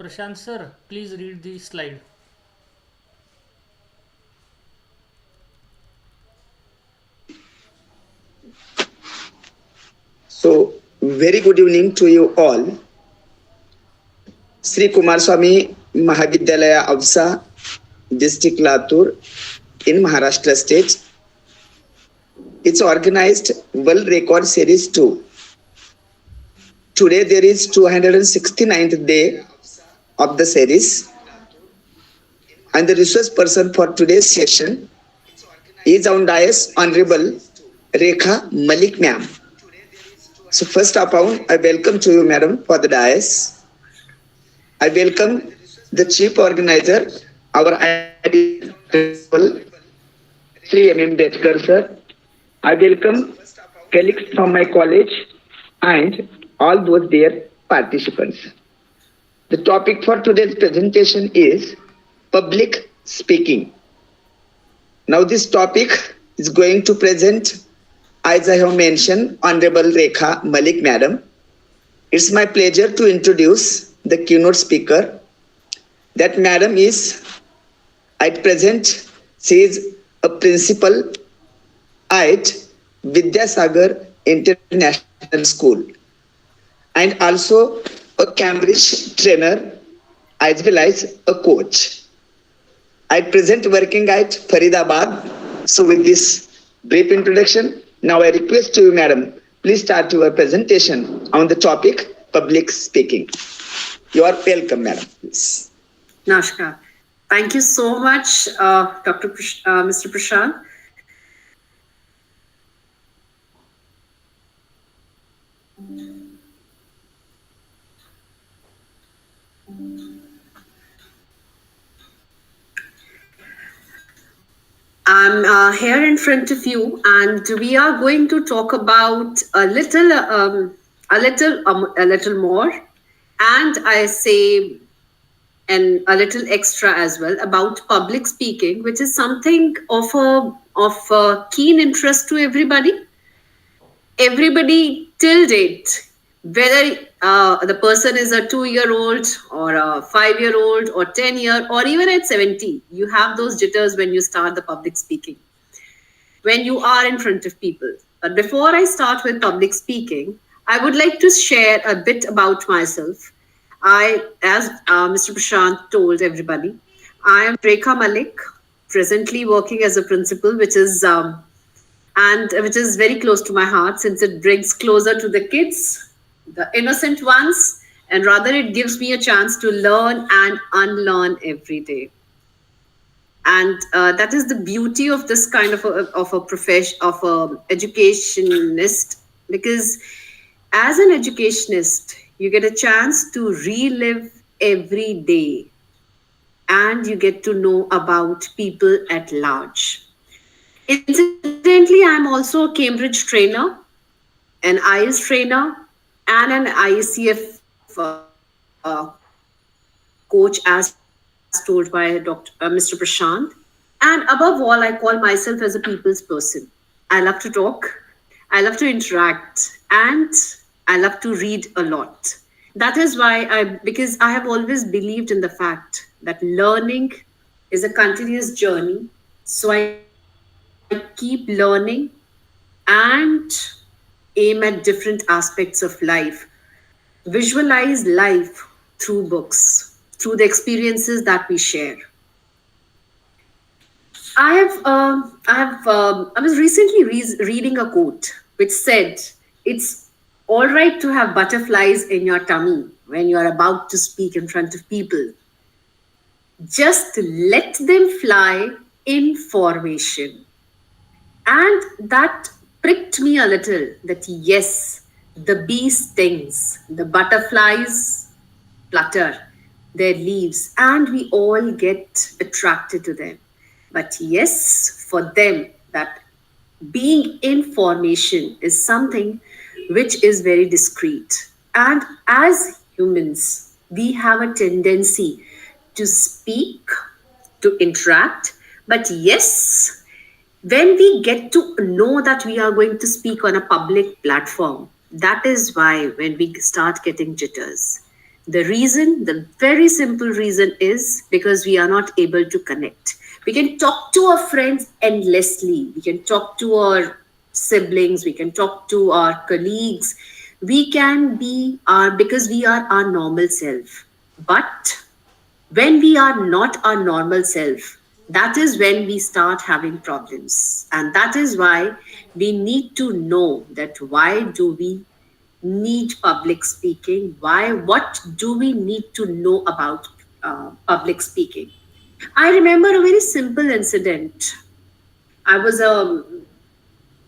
Prashant sir, please read the slide. So, very good evening to you all. Shri Kumarswami Mahavidyalaya Ausa, District Latur in Maharashtra State. It's organized World Record Series 2. Today there is 269th day of the series, and the resource person for today's session is on dais Honorable Rekha Malik ma'am. So first of all, I welcome to you madam for the dais. I welcome the chief organizer, our principal, Shri M. Dechkar sir. I welcome colleagues from my college and all those dear participants. The topic for today's presentation is public speaking. Now this topic is going to present, as I have mentioned, Honorable Rekha Malik Madam. It's my pleasure to introduce the keynote speaker. That madam is, at present, she is a principal at Vidya Sagar International School and also a Cambridge trainer as well as a coach. At present working at Faridabad. So with this brief introduction, now I request you, madam, please start your presentation on the topic public speaking. You are welcome, madam. Please. Namaskar. Thank you so much, Mr. Prashant. I'm here in front of you, and we are going to talk about a little more, and I say, and a little extra as well about public speaking, which is something of a keen interest to everybody. Everybody till date, whether the person is a 2 year old or a 5 year old or 10 year or even at 70, you have those jitters when you start the public speaking, when you are in front of people. But before I start with public speaking, I would like to share a bit about myself. As Mr. Prashant told everybody, I am Rekha Malik, presently working as a principal, which is very close to my heart since it brings closer to the kids, the innocent ones, and rather it gives me a chance to learn and unlearn every day. And that is the beauty of this kind of a profession, of a educationist, because as an educationist, you get a chance to relive every day and you get to know about people at large. Incidentally, I'm also a Cambridge trainer, an IELTS trainer, and an IECF coach, as told by Mr. Prashant. And above all, I call myself as a people's person. I love to talk, I love to interact, and I love to read a lot. That is because I have always believed in the fact that learning is a continuous journey. So I keep learning and aim at different aspects of life. Visualize life through books, through the experiences that we share. I was recently reading a quote which said, "It's all right to have butterflies in your tummy when you are about to speak in front of people. Just let them fly in formation." And that pricked me a little that yes, the bee stings, the butterflies flutter their leaves, and we all get attracted to them. But yes, for them, that being in formation is something which is very discreet. And as humans, we have a tendency to speak, to interact, but yes, when we get to know that we are going to speak on a public platform, that is why when we start getting jitters. The reason, the very simple reason is because we are not able to connect. We can talk to our friends endlessly. We can talk to our siblings. We can talk to our colleagues. We can be our, because we are our normal self. But when we are not our normal self, that is when we start having problems. And that is why we need to know that why do we need public speaking? Why? What do we need to know about public speaking? I remember a very simple incident. I was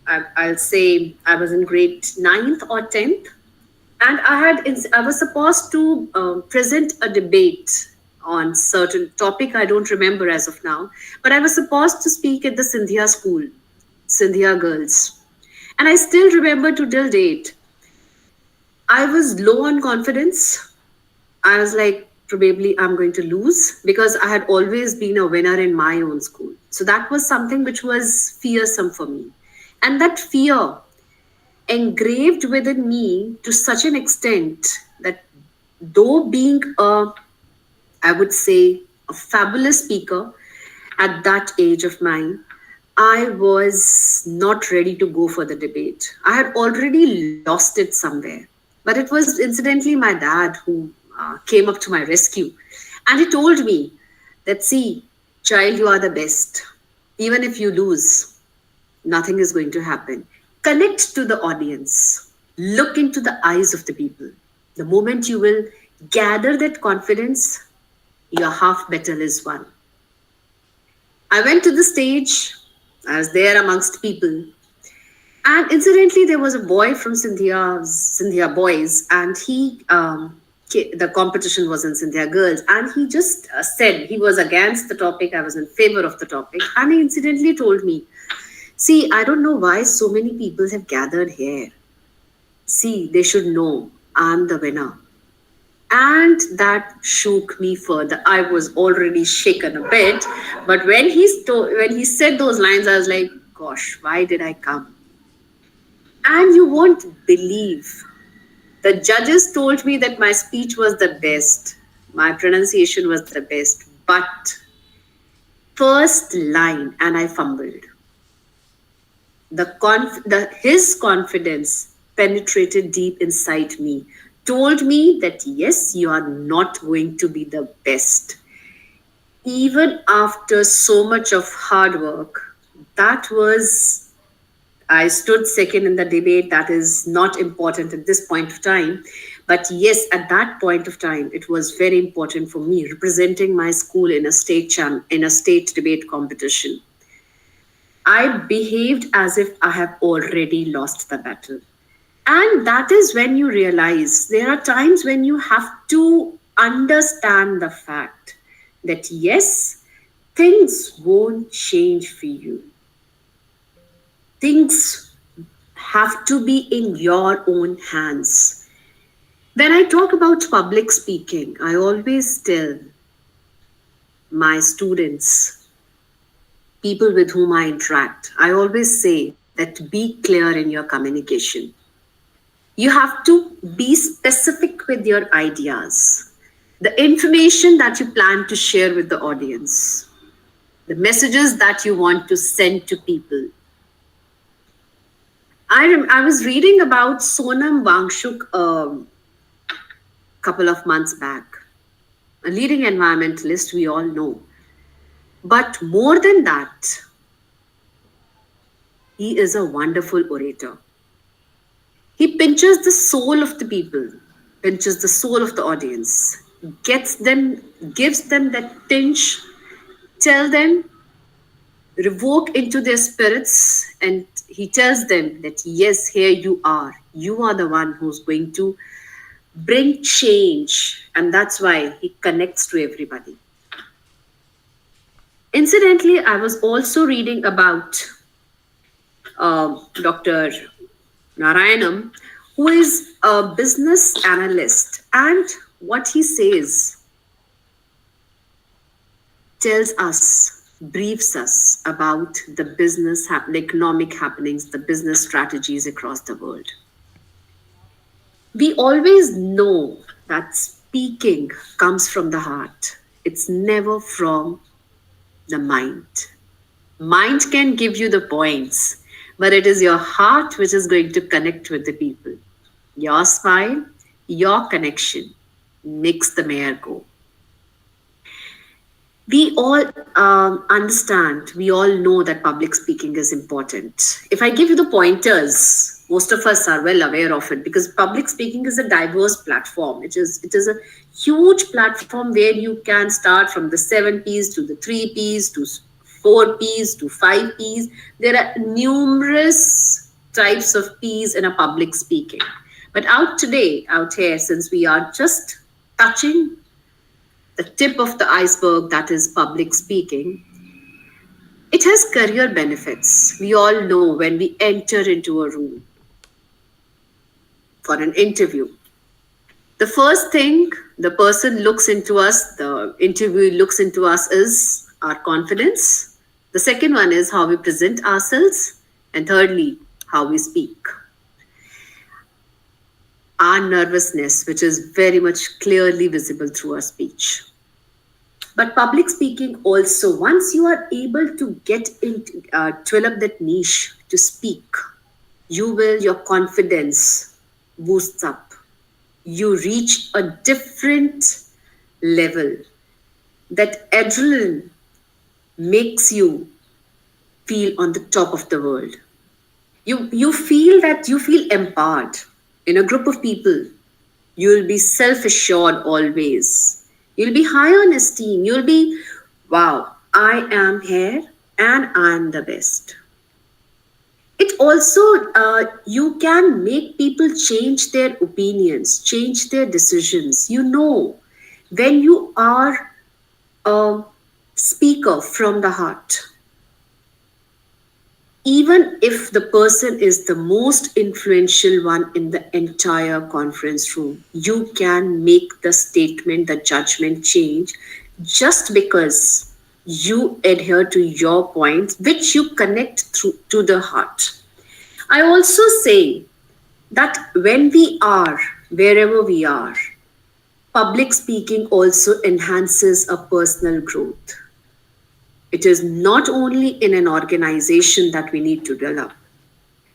I'll say I was in grade ninth or 10th, and I was supposed to present a debate on certain topic. I don't remember as of now, but I was supposed to speak at the Sindhya school, Sindhya girls, and I still remember to till date. I was low on confidence. I was like, probably I'm going to lose because I had always been a winner in my own school. So that was something which was fearsome for me. And that fear engraved within me to such an extent that though being I would say, a fabulous speaker at that age of mine, I was not ready to go for the debate. I had already lost it somewhere. But it was incidentally my dad who came up to my rescue. And he told me that, see, child, you are the best. Even if you lose, nothing is going to happen. Connect to the audience, look into the eyes of the people. The moment you will gather that confidence, your half battle is won. I went to the stage, I was there amongst people, and incidentally, there was a boy from Sindhya boys, and the competition was in Sindhya girls, and he just said he was against the topic, I was in favor of the topic, and he incidentally told me, see, I don't know why so many people have gathered here. See, they should know I'm the winner. And that shook me further. I was already shaken a bit, but when he said those lines, I was like, "Gosh, why did I come?" And you won't believe. The judges told me that my speech was the best, my pronunciation was the best, but first line, and I fumbled. His confidence penetrated deep inside me, told me that yes, you are not going to be the best. Even after so much of hard work, that was, I stood second in the debate. That is not important at this point of time. But yes, at that point of time, it was very important for me representing my school in in a state debate competition. I behaved as if I have already lost the battle. And that is when you realize there are times when you have to understand the fact that yes, things won't change for you. Things have to be in your own hands. When I talk about public speaking, I always tell my students, people with whom I interact, I always say that be clear in your communication. You have to be specific with your ideas, the information that you plan to share with the audience, the messages that you want to send to people. I was reading about Sonam Wangchuk a couple of months back, a leading environmentalist, we all know. But more than that, he is a wonderful orator. He pinches the soul of the people, pinches the soul of the audience, gets them, gives them that pinch, tell them, revoke into their spirits, and he tells them that yes, here you are. You are the one who's going to bring change, and that's why he connects to everybody. Incidentally, I was also reading about Dr. Narayanam, who is a business analyst, and what he says tells us, briefs us about the the economic happenings, the business strategies across the world. We always know that speaking comes from the heart. It's never from the mind. Mind can give you the points, but it is your heart which is going to connect with the people. Your smile, your connection makes the mayor go. We all understand, we all know that public speaking is important. If I give you the pointers, most of us are well aware of it because public speaking is a diverse platform. It is a huge platform where you can start from the 7 P's to the 3 P's to 4 P's to 5 P's. There are numerous types of P's in a public speaking. But out here, since we are just touching the tip of the iceberg, that is public speaking, it has career benefits. We all know when we enter into a room for an interview, the first thing the person looks into us, the interviewer looks into us, is our confidence. The second one is how we present ourselves. And thirdly, how we speak. Our nervousness, which is very much clearly visible through our speech. But public speaking also, once you are able to get into, develop that niche to speak, your confidence boosts up. You reach a different level. That adrenaline makes you feel on the top of the world. You feel empowered. In a group of people, you'll be self-assured always. You'll be high on esteem. You'll be, wow, I am here and I'm the best. It also, you can make people change their opinions, change their decisions. You know, when you are a speaker from the heart, even if the person is the most influential one in the entire conference room, you can make the statement, the judgment change just because you adhere to your points, which you connect through to the heart. I also say that when we are, wherever we are, public speaking also enhances a personal growth. It is not only in an organization that we need to develop.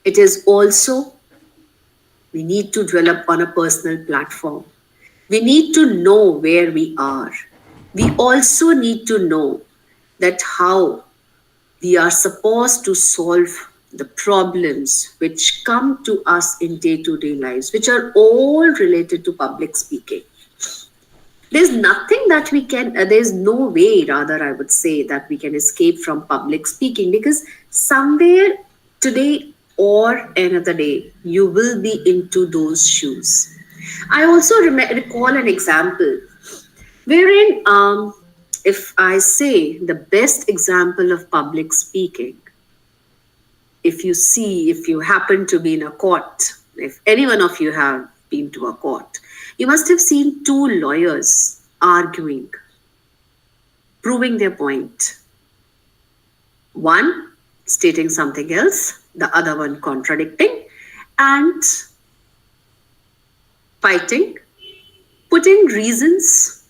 It is also, we need to develop on a personal platform. We need to know where we are. We also need to know that how we are supposed to solve the problems which come to us in day-to-day lives, which are all related to public speaking. There's nothing that we can, there's no way, rather, I would say, that we can escape from public speaking because somewhere today or another day, you will be into those shoes. I also recall an example wherein, if I say the best example of public speaking, if you happen to be in a court, if any one of you have been to a court, you must have seen two lawyers arguing, proving their point. One stating something else, the other one contradicting, and fighting, putting reasons,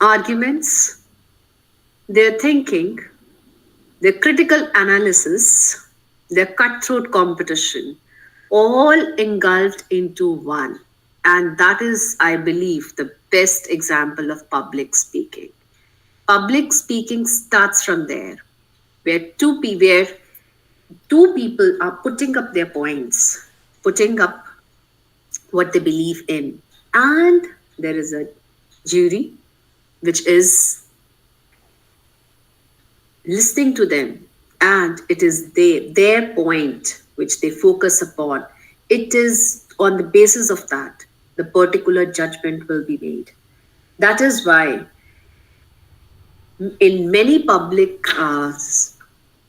arguments, their thinking, their critical analysis, their cutthroat competition, all engulfed into one. And that is, I believe, the best example of public speaking. Public speaking starts from there, where two people are putting up their points, putting up what they believe in. And there is a jury which is listening to them. And it is their point which they focus upon. It is on the basis of that the particular judgment will be made. That is why in many public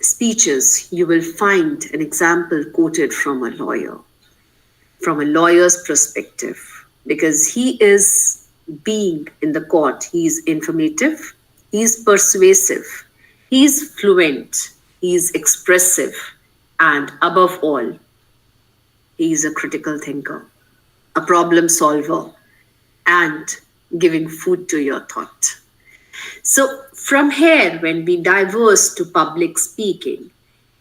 speeches, you will find an example quoted from a lawyer, from a lawyer's perspective, because he is being in the court, he is informative, he is persuasive, he is fluent, he is expressive, and above all, he is a critical thinker, a problem solver. and giving food to your thought. So, from here, when we diverse to public speaking,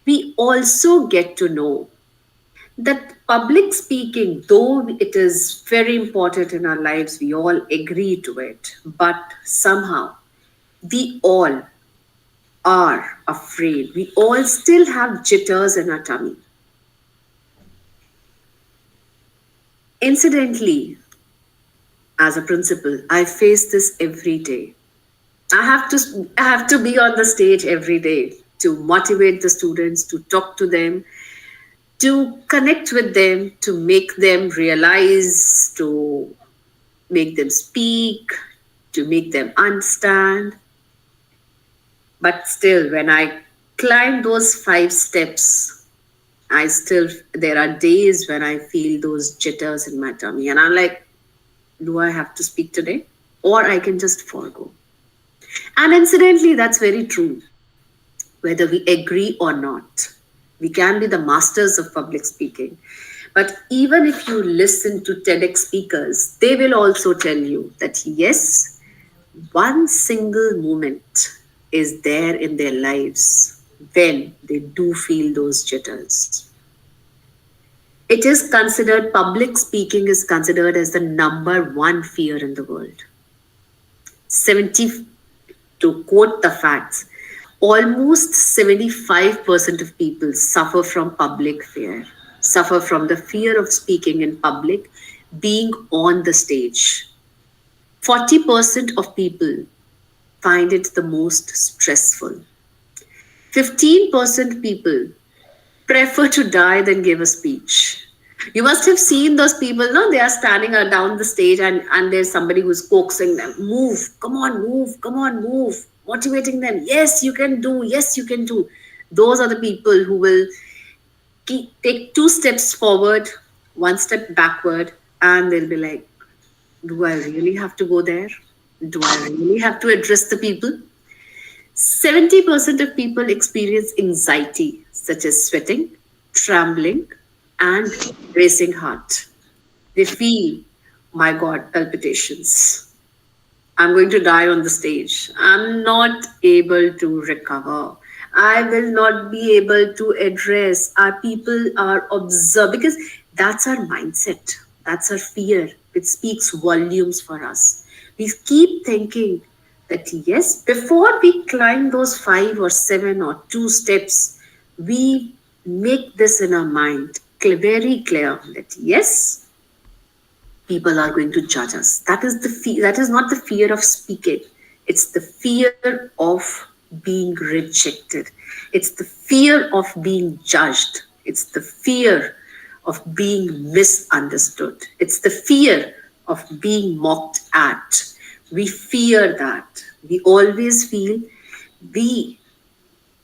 we also get to know that public speaking, though it is very important in our lives, we all agree to it, but somehow we all are afraid. We all still have jitters in our tummy. Incidentally, as a principal, I face this every day. I have to be on the stage every day to motivate the students, to talk to them, to connect with them, to make them realize, to make them speak, to make them understand. But still, when I climb those 5 steps, there are days when I feel those jitters in my tummy. And I'm like, do I have to speak today? Or I can just forego. And incidentally, that's very true. Whether we agree or not, we can be the masters of public speaking. But even if you listen to TEDx speakers, they will also tell you that yes, one single moment is there in their lives when they do feel those jitters. It is considered, public speaking is considered as the number one fear in the world. 70, to quote the facts, almost 75% of people suffer from public fear, suffer from the fear of speaking in public, being on the stage. 40% of people find it the most stressful. 15% people prefer to die than give a speech. You must have seen those people, no? They are standing down the stage and there's somebody who's coaxing them. Move, come on, move, come on, move. Motivating them. Yes, you can do. Yes, you can do. Those are the people who will take 2 steps forward, 1 step backward, and they'll be like, do I really have to go there? Do I really have to address the people? 70% of people experience anxiety, such as sweating, trembling, and racing heart. They feel, my God, palpitations. I'm going to die on the stage. I'm not able to recover. I will not be able to address. Our people are observed because that's our mindset. That's our fear. It speaks volumes for us. We keep thinking that yes, before we climb those 5 or 7 or 2 steps, we make this in our mind very clear that yes, people are going to judge us. That is the fear. That is not the fear of speaking. It's the fear of being rejected. It's the fear of being judged. It's the fear of being misunderstood. It's the fear of being mocked at. We fear that. We always feel we,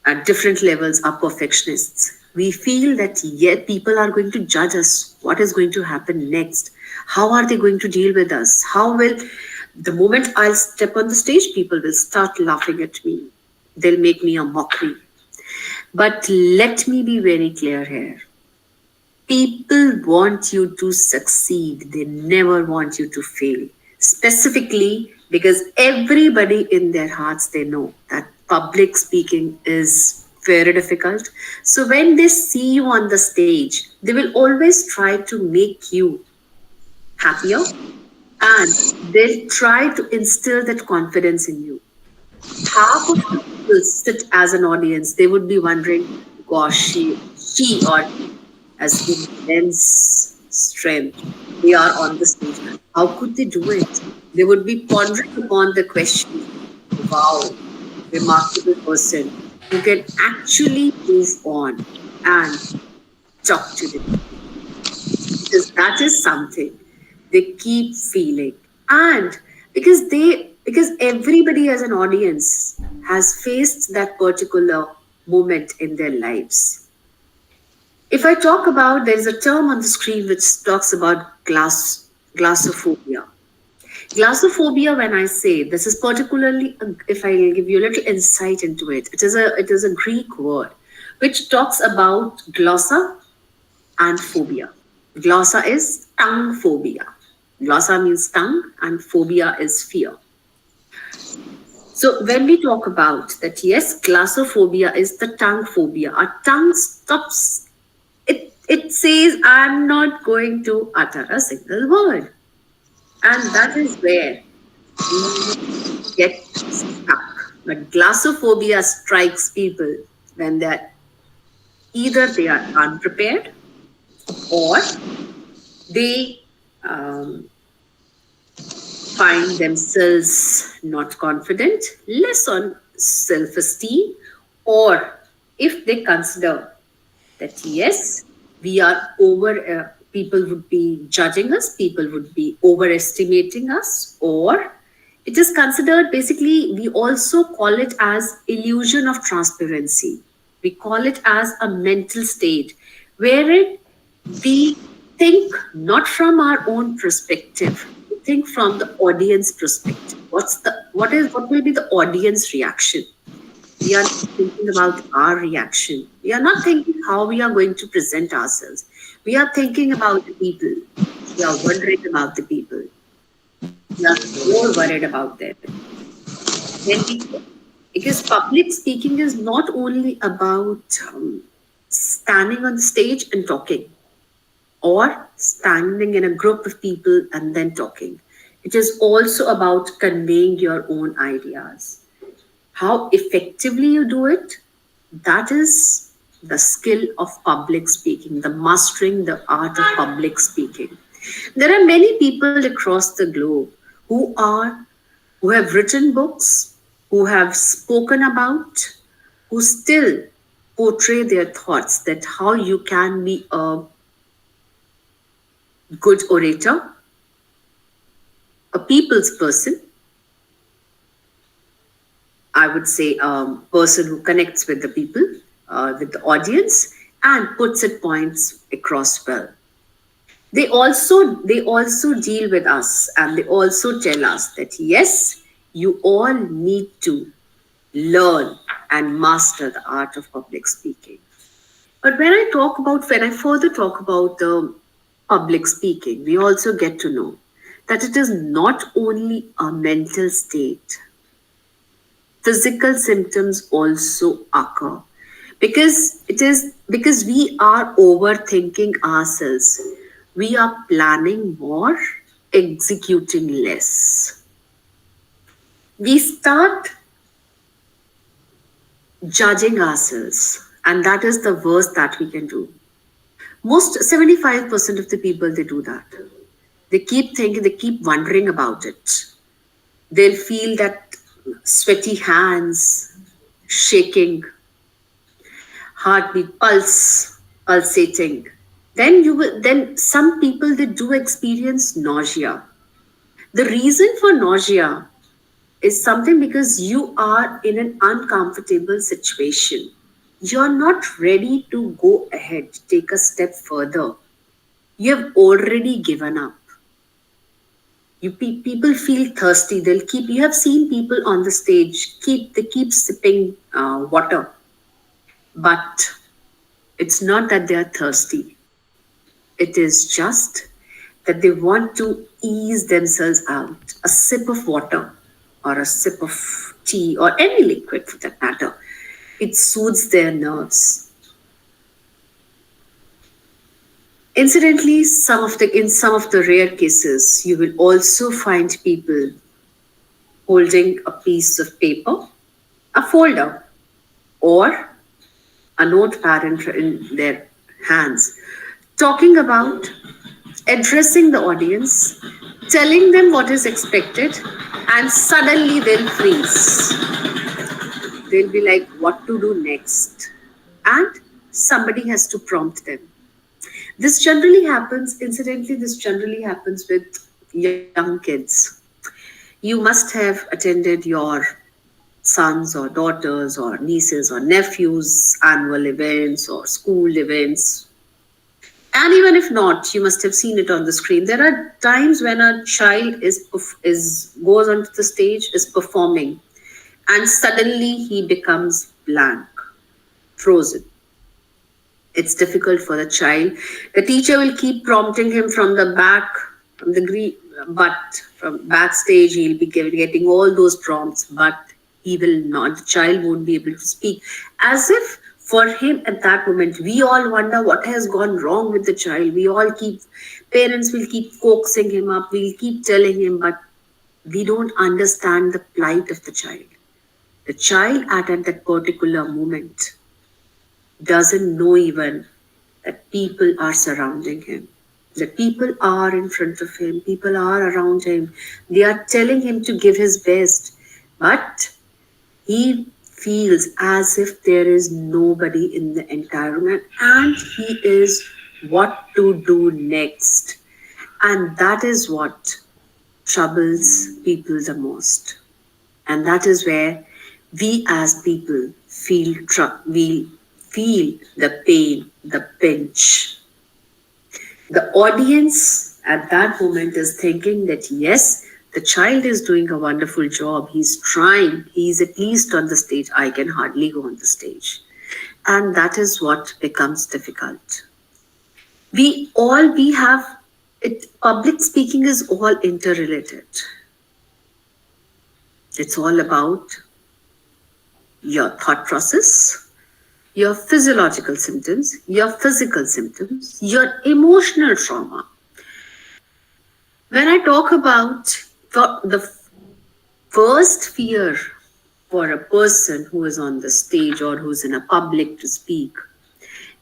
at different levels, are perfectionists. We feel that yet people are going to judge us. What is going to happen next? How are they going to deal with us? How will, the moment I'll step on the stage, people will start laughing at me. They'll make me a mockery. But let me be very clear here. People want you to succeed. They never want you to fail. Specifically because everybody in their hearts, they know that public speaking is very difficult. So when they see you on the stage, they will always try to make you happier and they'll try to instill that confidence in you. Half of the people sit as an audience, they would be wondering, gosh, she or he has immense strength. They are on the stage. How could they do it? They would be pondering upon the question, wow, remarkable person who can actually move on and talk to them. Because that is something they keep feeling. And because everybody as an audience has faced that particular moment in their lives. If I talk about, there is a term on the screen which talks about glossophobia. Glossophobia, when I say this is particularly, if I give you a little insight into it, it is a Greek word which talks about glossa and phobia. Glossa is tongue phobia. Glossa means tongue, and phobia is fear. So when we talk about that, yes, glossophobia is the tongue phobia. Our tongue stops. It says, "I'm not going to utter a single word," and that is where we get stuck. But glossophobia strikes people when they are unprepared, or they um, find themselves not confident, less on self esteem, or if they consider that yes, we are people would be judging us, people would be overestimating us, or it is considered basically, we also call it as illusion of transparency. We call it as a mental state wherein we think not from our own perspective, we think from the audience perspective. What will be the audience reaction? We are not thinking about our reaction. We are not thinking how we are going to present ourselves. We are thinking about the people. We are wondering about the people. We are more worried about them. Then because public speaking is not only about standing on the stage and talking, or standing in a group of people and then talking. It is also about conveying your own ideas. How effectively you do it, that is the skill of public speaking, the mastering the art of public speaking. There are many people across the globe who are who have written books, who have spoken about, who still portray their thoughts that how you can be a good orator, a people's person, I would say a person who connects with the people, with the audience, and puts it points across well. They also deal with us, and they also tell us that yes, you all need to learn and master the art of public speaking. But when I further talk about the public speaking, we also get to know that it is not only a mental state. Physical symptoms also occur because we are overthinking ourselves. We are planning more, executing less. We start judging ourselves, and that is the worst that we can do. Most 75% of the people, they do that. They keep thinking, they keep wondering about it. They'll feel that sweaty hands shaking, heartbeat pulsating. Then some people, they do experience nausea. The reason for nausea is something because you are in an uncomfortable situation. You're not ready to go ahead, take a step further. You have already given up. People feel thirsty. You have seen people on the stage, they keep sipping water. But it's not that they are thirsty. It is just that they want to ease themselves out. A sip of water or a sip of tea or any liquid for that matter, it soothes their nerves. Incidentally, in some of the rare cases, you will also find people holding a piece of paper, a folder, or a notepad in their hands, talking about, addressing the audience, telling them what is expected, and suddenly they'll freeze. They'll be like, what to do next? And somebody has to prompt them. This generally happens with young kids. You must have attended your sons or daughters or nieces or nephews' annual events or school events. And even if not, you must have seen it on the screen. There are times when a child is goes onto the stage, is performing, and suddenly he becomes blank, frozen. It's difficult for the child. The teacher will keep prompting him from the back, from the but from backstage he'll be getting all those prompts, but he will not, the child won't be able to speak. As if for him at that moment, we all wonder what has gone wrong with the child. We all keep, parents will keep coaxing him up, we'll keep telling him, but we don't understand the plight of the child. The child at that particular moment doesn't know even that people are surrounding him, that people are in front of him, people are around him, they are telling him to give his best, but he feels as if there is nobody in the environment and he is what to do next. And that is what troubles people the most. And that is where we as people we feel the pain, the pinch. The audience at that moment is thinking that yes, the child is doing a wonderful job. He's trying. He's at least on the stage. I can hardly go on the stage. And that is what becomes difficult. We have it. Public speaking is all interrelated. It's all about your thought process, your physiological symptoms, your physical symptoms, your emotional trauma. When I talk about the first fear for a person who is on the stage or who's in a public to speak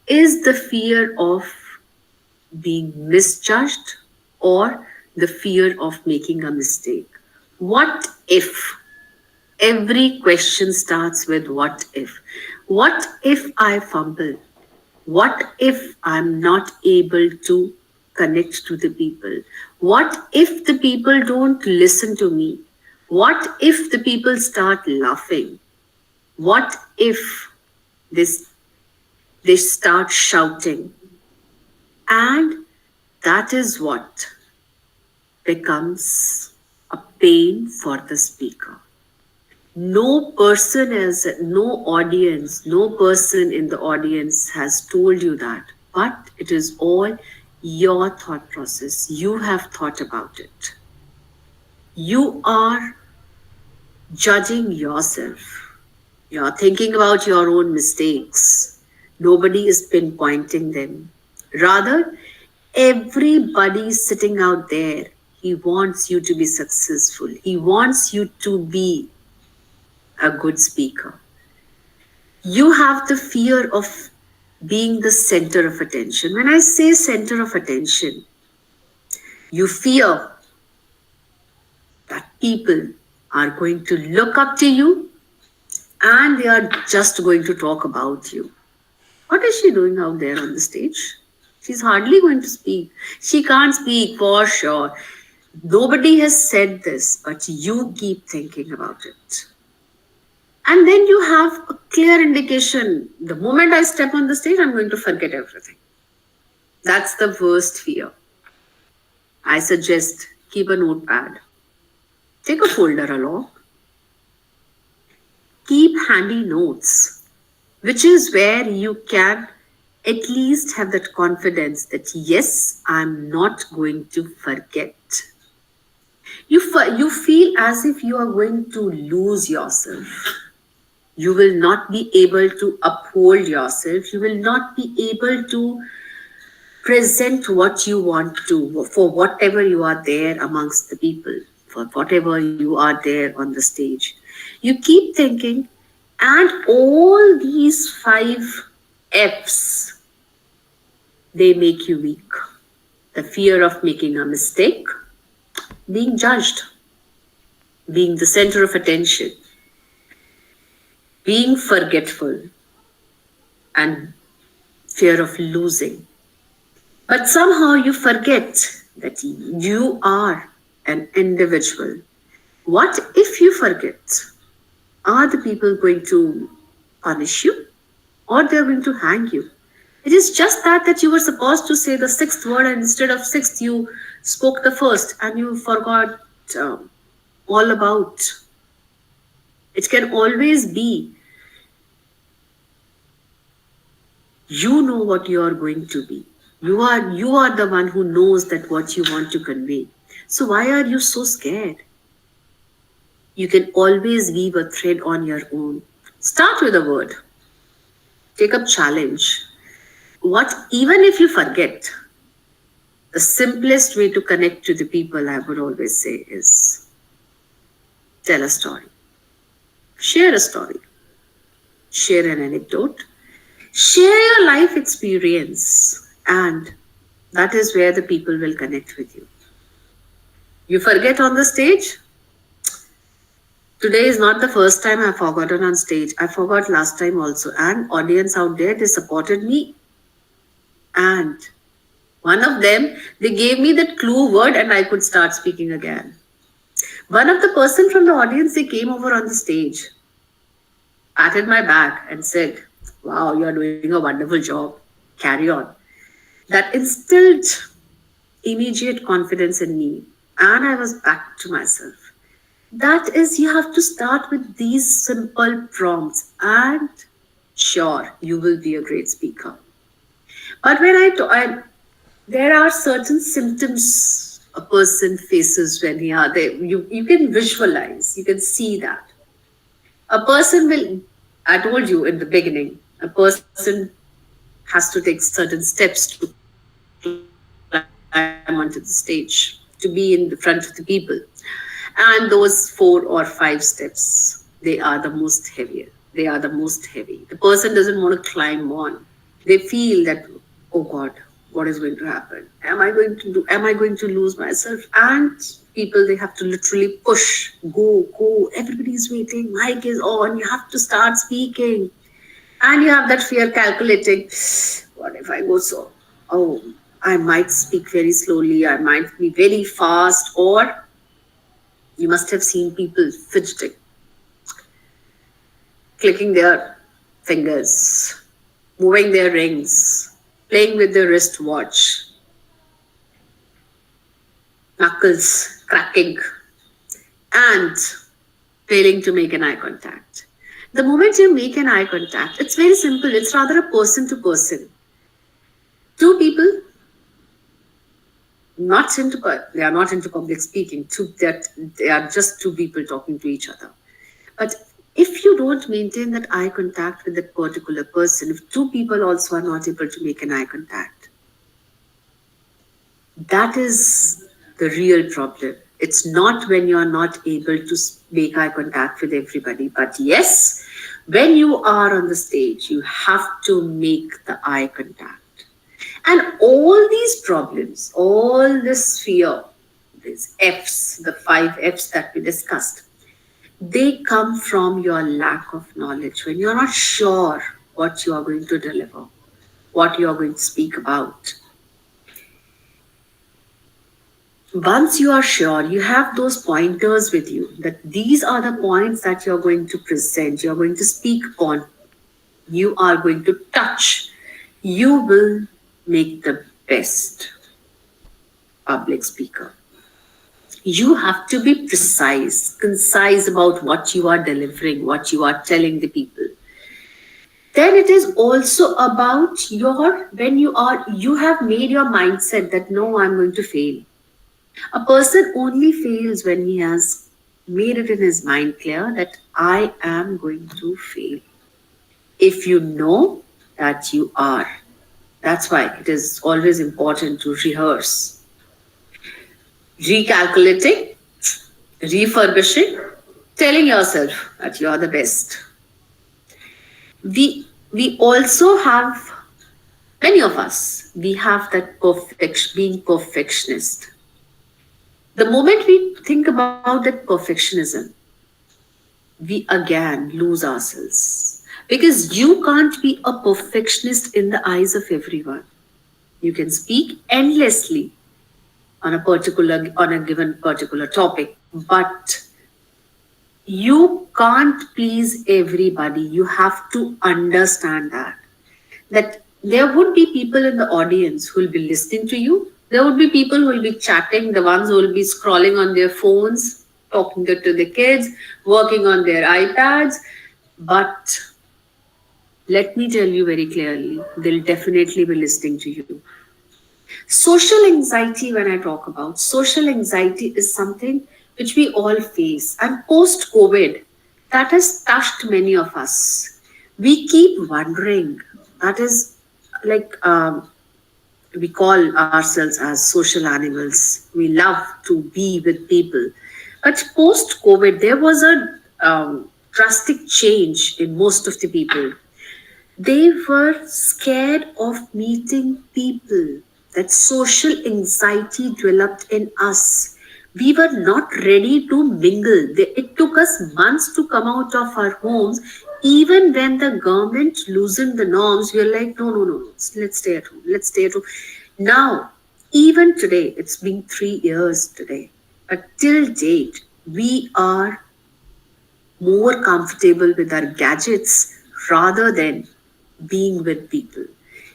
is the fear of being misjudged or the fear of making a mistake. What if? Every question starts with what if? What if I fumble? What if I'm not able to connect to the people? What if the people don't listen to me? What if the people start laughing? What if they start shouting? And that is what becomes a pain for the speaker. No person no person in the audience has told you that, but it is all your thought process. You have thought about it. You are judging yourself. You're thinking about your own mistakes. Nobody is pinpointing them. Rather, everybody sitting out there, he wants you to be successful. He wants you to be a good speaker. You have the fear of being the center of attention. When I say center of attention, you fear that people are going to look up to you and they are just going to talk about you. What is she doing out there on the stage? She's hardly going to speak. She can't speak for sure. Nobody has said this, but you keep thinking about it. And then you have a clear indication. The moment I step on the stage, I'm going to forget everything. That's the worst fear. I suggest keep a notepad. Take a folder along. Keep handy notes, which is where you can at least have that confidence that yes, I'm not going to forget. You feel as if you are going to lose yourself. You will not be able to uphold yourself. You will not be able to present what you want to for whatever you are there amongst the people, for whatever you are there on the stage. You keep thinking, and all these 5 F's, they make you weak. The fear of making a mistake, being judged, being the center of attention, being forgetful, and fear of losing. But somehow you forget that you are an individual. What if you forget? Are the people going to punish you or they're going to hang you? It is just that you were supposed to say the 6th word and instead of 6th you spoke the 1st and you forgot all about. It can always be you know what you are going to be. You are the one who knows that what you want to convey. So why are you so scared? You can always weave a thread on your own. Start with a word. Take up challenge. What even if you forget, the simplest way to connect to the people, I would always say, is tell a story. Share a story. Share an anecdote. Share your life experience. And that is where the people will connect with you. You forget on the stage. Today is not the first time I've forgotten on stage. I forgot last time also. And audience out there, they supported me. And one of them, they gave me that clue word and I could start speaking again. One of the person from the audience, they came over on the stage, patted my back and said, "Wow, you're doing a wonderful job. Carry on." That instilled immediate confidence in me. And I was back to myself. That is, you have to start with these simple prompts, and sure, you will be a great speaker. But there are certain symptoms a person faces when he are there. You can visualize, you can see that. A person will, I told you in the beginning, a person has to take certain steps to climb onto the stage, to be in the front of the people. And those 4 or 5 steps, they are the most heavier. They are the most heavy. The person doesn't want to climb on. They feel that, oh God, what is going to happen? Am I going to lose myself? And people, they have to literally push, go. Everybody's waiting. Mic is on. You have to start speaking. And you have that fear calculating. What if I go so? Oh, I might speak very slowly. I might be very fast. Or you must have seen people fidgeting, clicking their fingers, moving their rings, playing with their wristwatch, knuckles cracking, and failing to make an eye contact. The moment you make an eye contact, it's very simple. It's rather a person to person. 2 people they are not into public speaking. They are just 2 people talking to each other. But if you don't maintain that eye contact with that particular person, if 2 people also are not able to make an eye contact, that is the real problem. It's not when you are not able to make eye contact with everybody, but yes, when you are on the stage, you have to make the eye contact. And all these problems, all this fear, these F's, the 5 F's that we discussed, they come from your lack of knowledge. When you're not sure what you are going to deliver, what you are going to speak about. Once you are sure, you have those pointers with you, that these are the points that you're going to present, you're going to speak on, you are going to touch, you will make the best public speaker. You have to be precise, concise about what you are delivering, what you are telling the people. Then it is also about you have made your mindset that no, I'm going to fail. A person only fails when he has made it in his mind clear that I am going to fail. If you know that you are, that's why it is always important to rehearse. Recalculating, refurbishing, telling yourself that you are the best. We also have, many of us, we have that being perfectionist. The moment we think about that perfectionism, we again lose ourselves. Because you can't be a perfectionist in the eyes of everyone. You can speak endlessly on a given particular topic, but you can't please everybody. You have to understand that there would be people in the audience who will be listening to you. There would be people who will be chatting, the ones who will be scrolling on their phones, talking to the kids, working on their iPads. But let me tell you very clearly, they'll definitely be listening to you. Social anxiety, when I talk about social anxiety, is something which we all face. And post COVID, that has touched many of us. We keep wondering, that is like we call ourselves as social animals. We love to be with people. But post COVID, there was a drastic change in most of the people. They were scared of meeting people. That social anxiety developed in us. We were not ready to mingle. It took us months to come out of our homes. Even when the government loosened the norms, we were like, no, no, no, no. Let's stay at home. Let's stay at home. Now, even today, it's been 3 years today. But till date, we are more comfortable with our gadgets rather than being with people.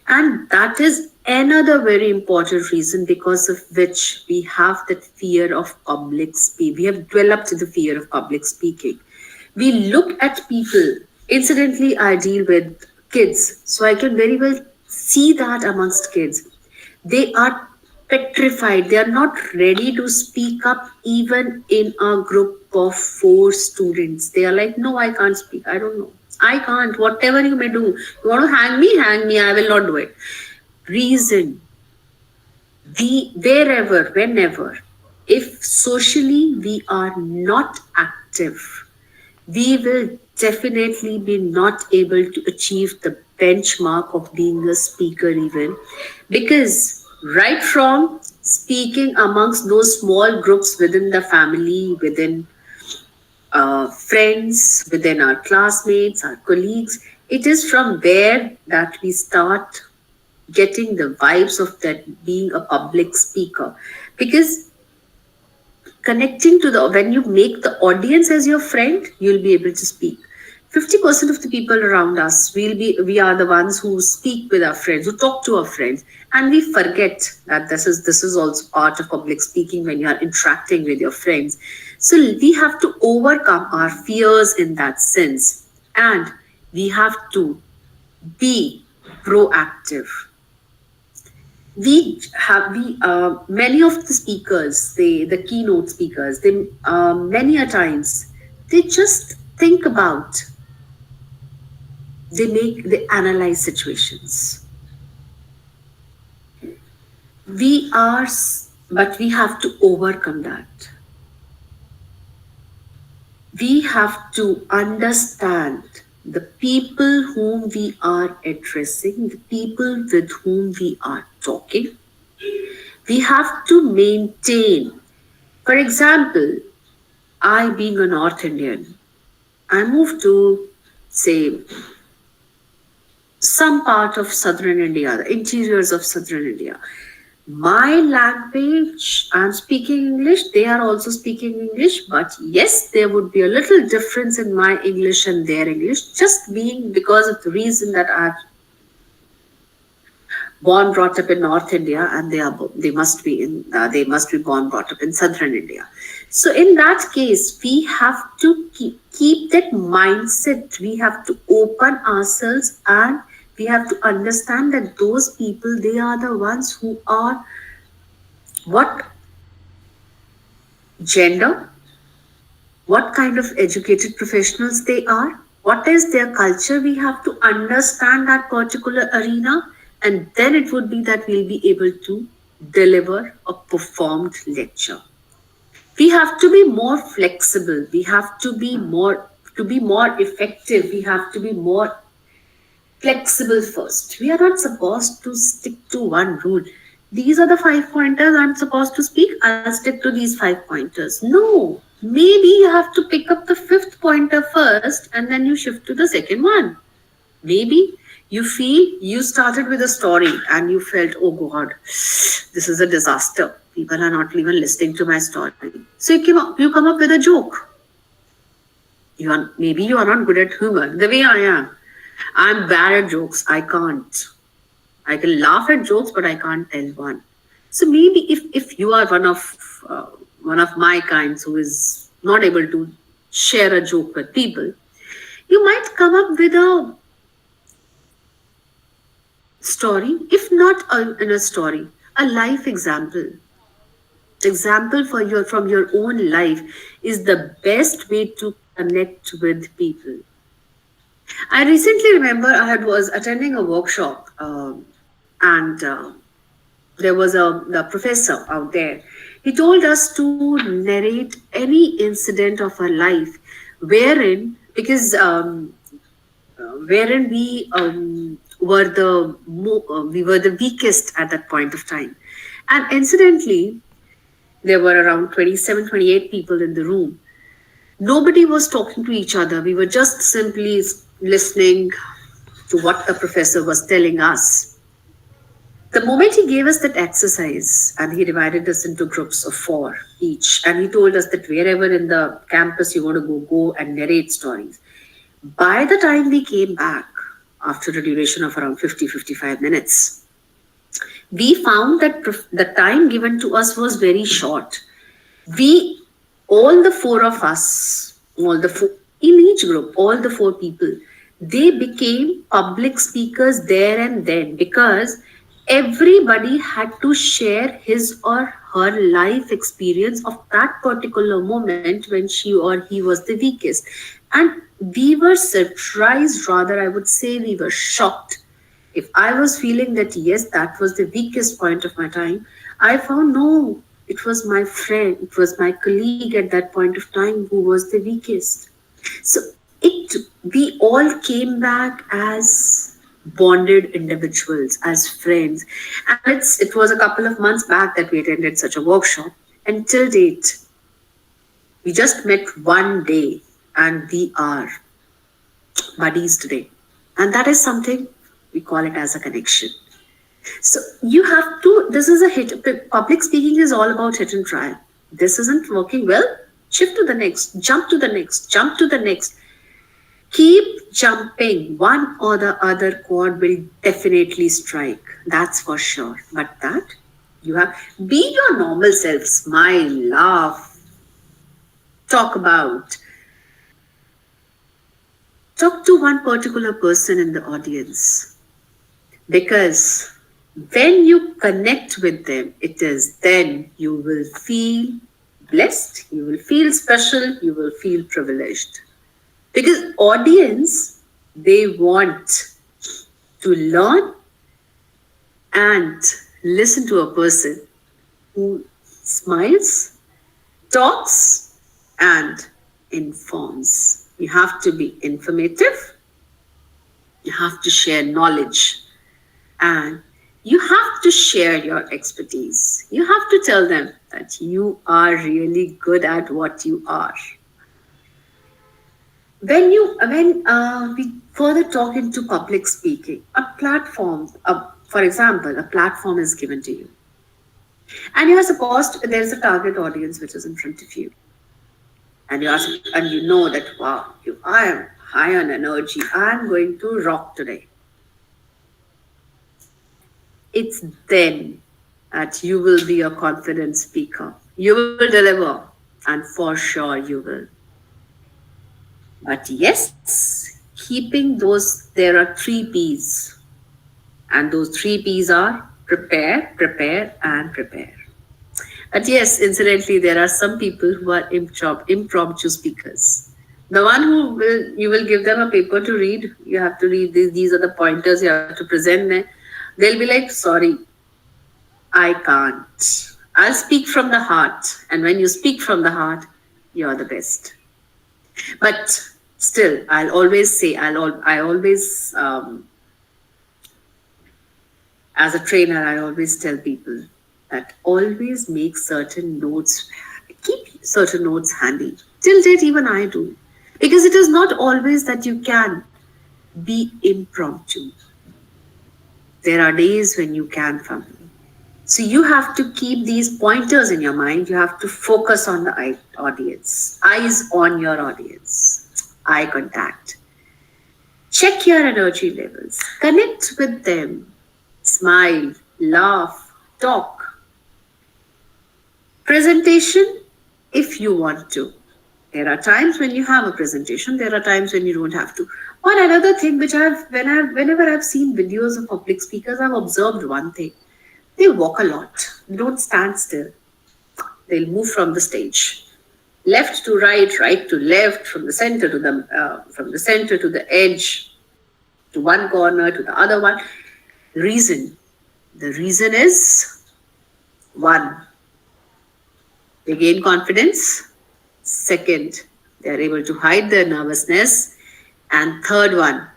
And that is another very important reason because of which we have that fear of public speaking. We have developed the fear of public speaking. We look at people. Incidentally, I deal with kids, so I can very well see that amongst kids. They are petrified. They are not ready to speak up even in a group of four students. They are like, no, I can't speak. I don't know. I can't. Whatever you may do. You want to hang me? Hang me. I will not do it. Reason. Wherever, whenever, if socially we are not active, we will definitely be not able to achieve the benchmark of being a speaker even, because right from speaking amongst those small groups within the family, within friends, within our classmates, our colleagues, it is from there that we start getting the vibes of that being a public speaker. Because connecting to the, when you make the audience as your friend, you'll be able to speak. 50% of the people around us, we are the ones who speak with our friends, who talk to our friends, and we forget that this is also part of public speaking when you are interacting with your friends. So we have to overcome our fears in that sense, and we have to be proactive. We many of the speakers, the keynote speakers, they many a times they just think about, they analyze situations. We are, but we have to overcome that. We have to understand the people whom we are addressing, the people with whom we are talking. We have to maintain, for example, I being a North Indian, I moved to, say, some part of southern India, the interiors of southern India. My language, I'm speaking English, they are also speaking English, but yes, there would be a little difference in my English and their English, just being because of the reason that I've born brought up in North India, and they must be born brought up in southern India. So in that case, we have to keep that mindset. We have to open ourselves, and we have to understand that those people, they are the ones who are what gender, what kind of educated professionals they are, what is their culture. We have to understand that particular arena, and then it would be that we'll be able to deliver a performed lecture. We have to be more flexible. We have to be more effective. We have to be more flexible first. We are not supposed to stick to one rule. These are the 5 pointers I'm supposed to speak. I'll stick to these 5 pointers. No, maybe you have to pick up the fifth pointer first and then you shift to the second one. Maybe you feel you started with a story and you felt, oh God, this is a disaster. People are not even listening to my story. So you come up with a joke. Maybe you are not good at humor. The way I am. I'm bad at jokes. I can't. I can laugh at jokes, but I can't tell one. So maybe if you are one of my kinds who is not able to share a joke with people, you might come up with a story. If not in a story, A life example for your from your own life is the best way to connect with people. I recently remember I had was attending a workshop, and there was the professor out there. He told us to narrate any incident of our life, wherein because wherein we were the weakest at that point of time, and incidentally there were around 27, 28 people in the room. Nobody was talking to each other. We were just simply listening to what the professor was telling us. The moment he gave us that exercise and he divided us into groups of four each, and he told us that wherever in the campus you want to go, go and narrate stories. By the time we came back, after a duration of around 50, 55 minutes, we found that the time given to us was very short. We, all the four of us, all the four, in each group, all the four people, they became public speakers there and then because everybody had to share his or her life experience of that particular moment when she or he was the weakest. And we were surprised, rather, I would say we were shocked. If I was feeling that, yes, that was the weakest point of my time, I found no, it was my friend, it was my colleague at that point of time who was the weakest. So we all came back as bonded individuals, as friends. And it was a couple of months back that we attended such a workshop. And till date, we just met one day and we are buddies today. And that is something we call it as a connection. So you have to, this is a hit. Public speaking is all about hit and try. This isn't working well, shift to the next, jump to the next, jump to the next. Keep jumping. One or the other chord will definitely strike. That's for sure. But that you have, be your normal self, smile, laugh, talk about. Talk to one particular person in the audience. Because when you connect with them, it is then you will feel blessed, you will feel special, you will feel privileged. Because audience, they want to learn and listen to a person who smiles, talks, and informs. You have to be informative, you have to share knowledge, and you have to share your expertise. You have to tell them that you are really good at what you are. When we further talk into public speaking, a platform, for example, a platform is given to you, and you are supposed there is a target audience which is in front of you, and you know that wow, I am high on energy. I am going to rock today. It's then that you will be a confident speaker. You will deliver, and for sure you will. But yes, keeping there are three P's. And those three P's are prepare, prepare, and prepare. But yes, incidentally, there are some people who are impromptu speakers. The one you will give them a paper to read, you have to read these are the pointers you have to present there. They'll be like, sorry, I can't. I'll speak from the heart. And when you speak from the heart, you're the best. But still, I'll always say, as a trainer, I always tell people that always make certain notes, keep certain notes handy. Till date, even I do. Because it is not always that you can be impromptu. There are days when you can fumble. So you have to keep these pointers in your mind. You have to focus on the audience. Eyes on your audience. Eye contact. Check your energy levels. Connect with them. Smile, laugh, talk. Presentation, if you want to. There are times when you have a presentation. There are times when you don't have to. One another thing which whenever I've seen videos of public speakers, I've observed one thing. They walk a lot. They don't stand still. They'll move from the stage, left to right, right to left, from the center to the edge, to one corner to the other one. Reason. The reason is one, they gain confidence. Second, they are able to hide their nervousness. And third one,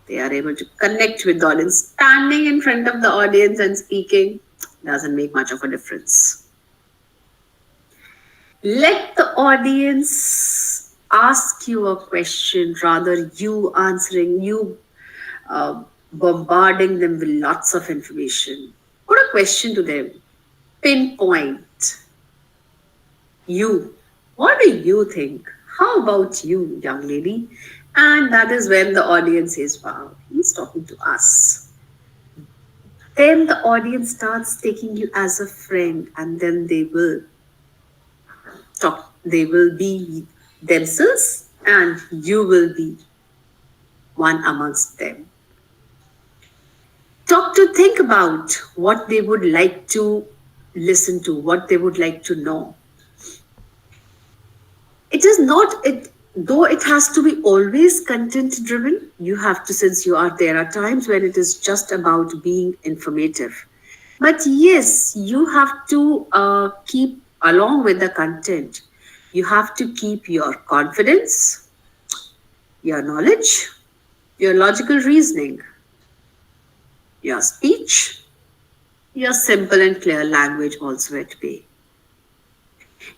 they are able to connect with the audience. Standing in front of the audience and speaking doesn't make much of a difference. Let the audience ask you a question rather you answering, you bombarding them with lots of information. Put a question to them. Pinpoint. You. What do you think? How about you, young lady? And that is when the audience says, wow, he's talking to us. Then the audience starts taking you as a friend, and then they will talk, they will be themselves, and you will be one amongst them. Talk to think about what they would like to listen to, what they would like to know. It is not it though it has to be always content driven. You have to, since you are there are times when it is just about being informative. But yes, you have to keep along with the content. You have to keep your confidence, your knowledge, your logical reasoning, your speech, your simple and clear language also at bay.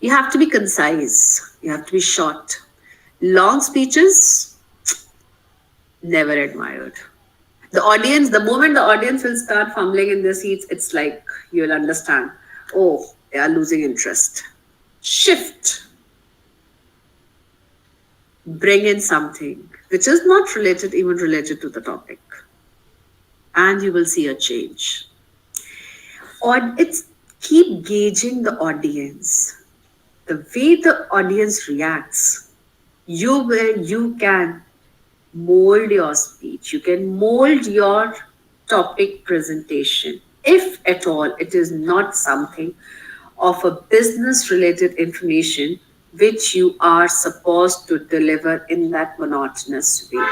You have to be concise. You have to be short. Long speeches, never admired. The moment the audience will start fumbling in their seats, it's like you'll understand. Oh, they are losing interest. Shift. Bring in something which is not even related to the topic. And you will see a change. Or it's keep gauging the audience. The way the audience reacts, you can mold your speech, you can mold your topic presentation. If at all it is not something of a business related information which you are supposed to deliver in that monotonous way.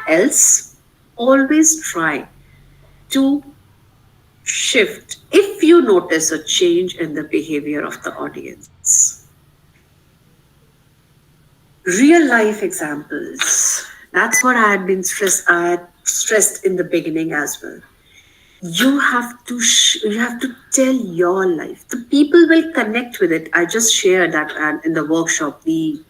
Else, always try to shift if you notice a change in the behavior of the audience. Real life examples. That's what I had stressed in the beginning as well. You have to tell your life. The people will connect with it. I just shared that, and in the workshop we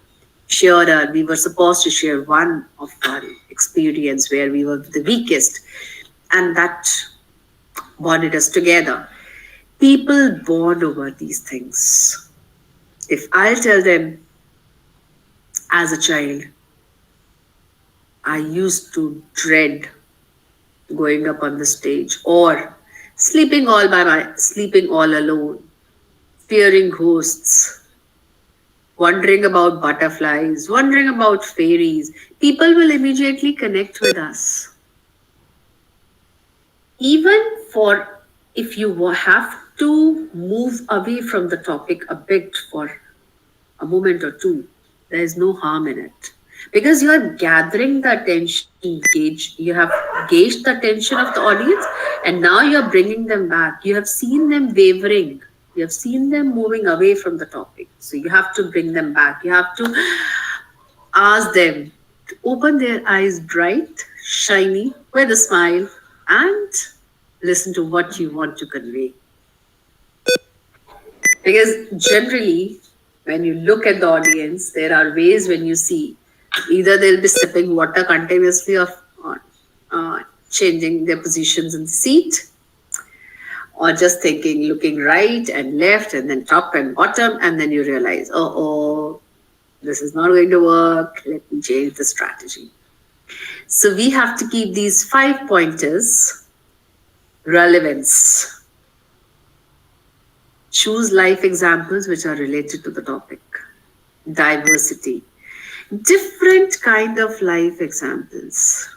were supposed to share one of our experience where we were the weakest, and that bonded us together. People bond over these things. If I'll tell them, as a child, I used to dread going up on the stage or sleeping all alone, fearing ghosts, wondering about butterflies, wondering about fairies. People will immediately connect with us. Even for if you have to move away from the topic a bit for a moment or two, there is no harm in it. Because you are gathering the attention, you have gauged the attention of the audience, and now you are bringing them back. You have seen them wavering, you have seen them moving away from the topic. So you have to bring them back. You have to ask them to open their eyes bright, shiny, with a smile, and listen to what you want to convey. Because generally, when you look at the audience, there are ways when you see either they'll be sipping water continuously or changing their positions in the seat, or just thinking, looking right and left and then top and bottom, and then you realize, oh, this is not going to work. Let me change the strategy. So we have to keep these 5 pointers. Relevance. Choose life examples which are related to the topic. Diversity. Different kind of life examples.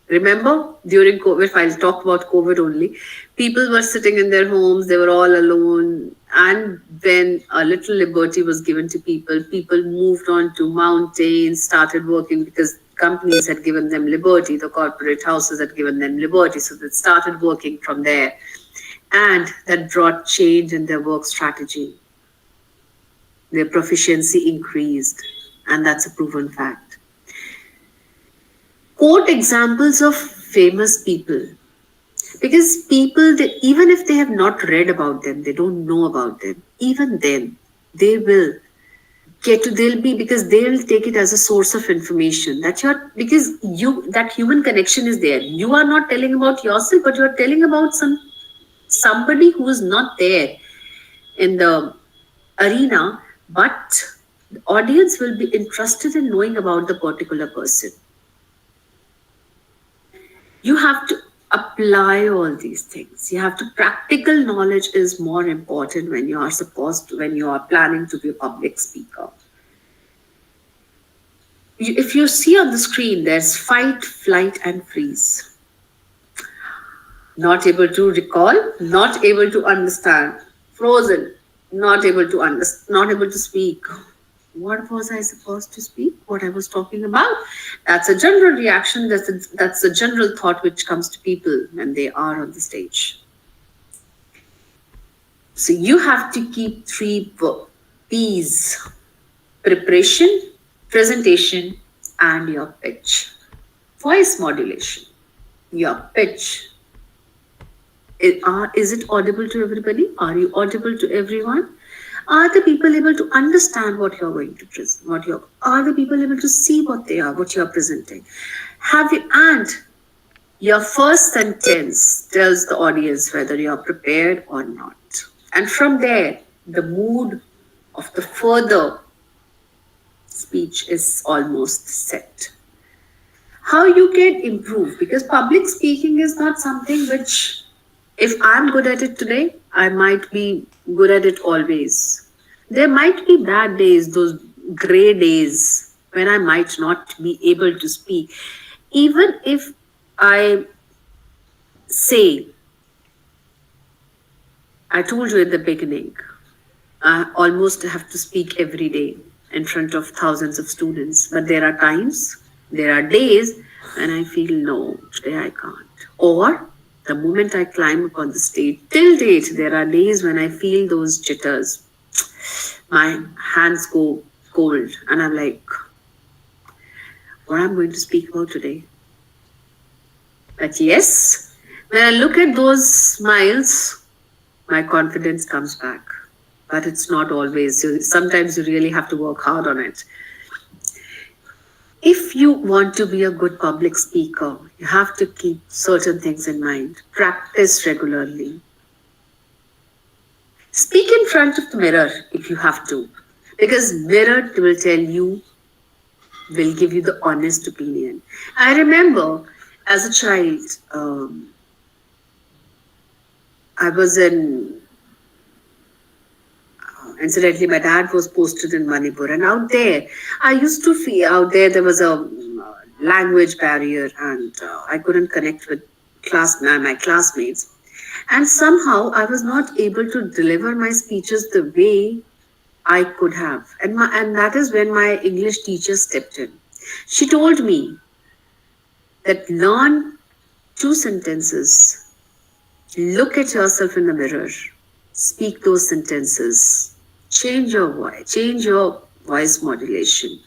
Remember, during COVID, if I'll talk about COVID only, People were sitting in their homes, they were all alone. And when a little liberty was given to people, people moved on to mountains, started working because companies had given them liberty, the corporate houses had given them liberty. So they started working from there. And that brought change in their work strategy. Their proficiency increased. And that's a proven fact. Quote examples of famous people, because people, even if they have not read about them, they don't know about them, even then they will they'll be, because they'll take it as a source of information that you're, because you, that human connection is there. You are not telling about yourself, but you're telling about somebody who is not there in the arena, but the audience will be interested in knowing about the particular person. You have to apply all these things. You have to, practical knowledge is more important when you are when you are planning to be a public speaker. If you see on the screen, there's fight, flight, and freeze. Not able to recall, not able to understand, frozen, not able to understand, not able to speak. What was I supposed to speak? What I was talking about? That's a general reaction. That's a general thought which comes to people when they are on the stage. So you have to keep three P's: preparation, presentation, and your pitch. Voice modulation. Your pitch. Is it audible to everybody? Are you audible to everyone? Are the people able to understand what you're going to present? Are the people able to see what you're presenting? And your first sentence tells the audience whether you're prepared or not. And from there, the mood of the further speech is almost set. How you can improve, because public speaking is not something which, if I'm good at it today, I might be good at it always. There might be bad days, those gray days, when I might not be able to speak. Even if I say, I told you at the beginning, I almost have to speak every day in front of thousands of students. But there are times, there are days when I feel, no, today I can't. Or the moment I climb up on the stage, till date, there are days when I feel those jitters. My hands go cold and I'm like, what I'm going to speak about today? But yes, when I look at those smiles, my confidence comes back. But it's not always. Sometimes you really have to work hard on it. If you want to be a good public speaker, you have to keep certain things in mind. Practice regularly. Speak in front of the mirror if you have to, because mirror will tell you, will give you the honest opinion. I remember as a child, I was incidentally, my dad was posted in Manipur, and out there, I used to feel out there was a language barrier, and I couldn't connect with my classmates. And somehow I was not able to deliver my speeches the way I could have. And that is when my English teacher stepped in. She told me that learn 2 sentences, look at yourself in the mirror, speak those sentences, change your voice modulation,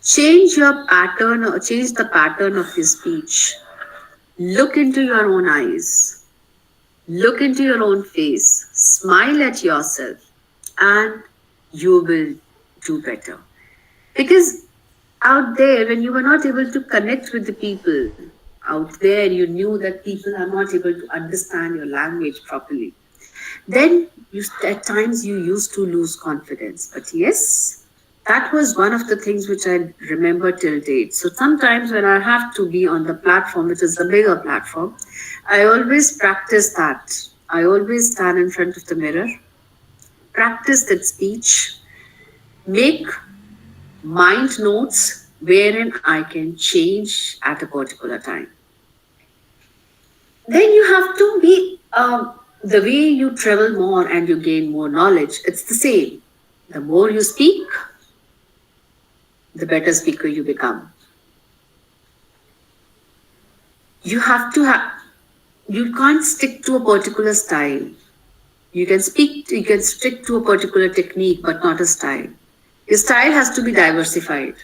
change the pattern of your speech, look into your own eyes, look into your own face, smile at yourself, and you will do better. Because out there, when you were not able to connect with the people, out there you knew that people are not able to understand your language properly. Then at times you used to lose confidence. But yes, that was one of the things which I remember till date. So sometimes when I have to be on the platform, which is the bigger platform, I always practice that. I always stand in front of the mirror, practice that speech, make mind notes wherein I can change at a particular time. Then you have to be The way you travel more and you gain more knowledge, it's the same. The more you speak, the better speaker you become. You have to have, you can't stick to a particular style. You can stick to a particular technique, but not a style. Your style has to be diversified.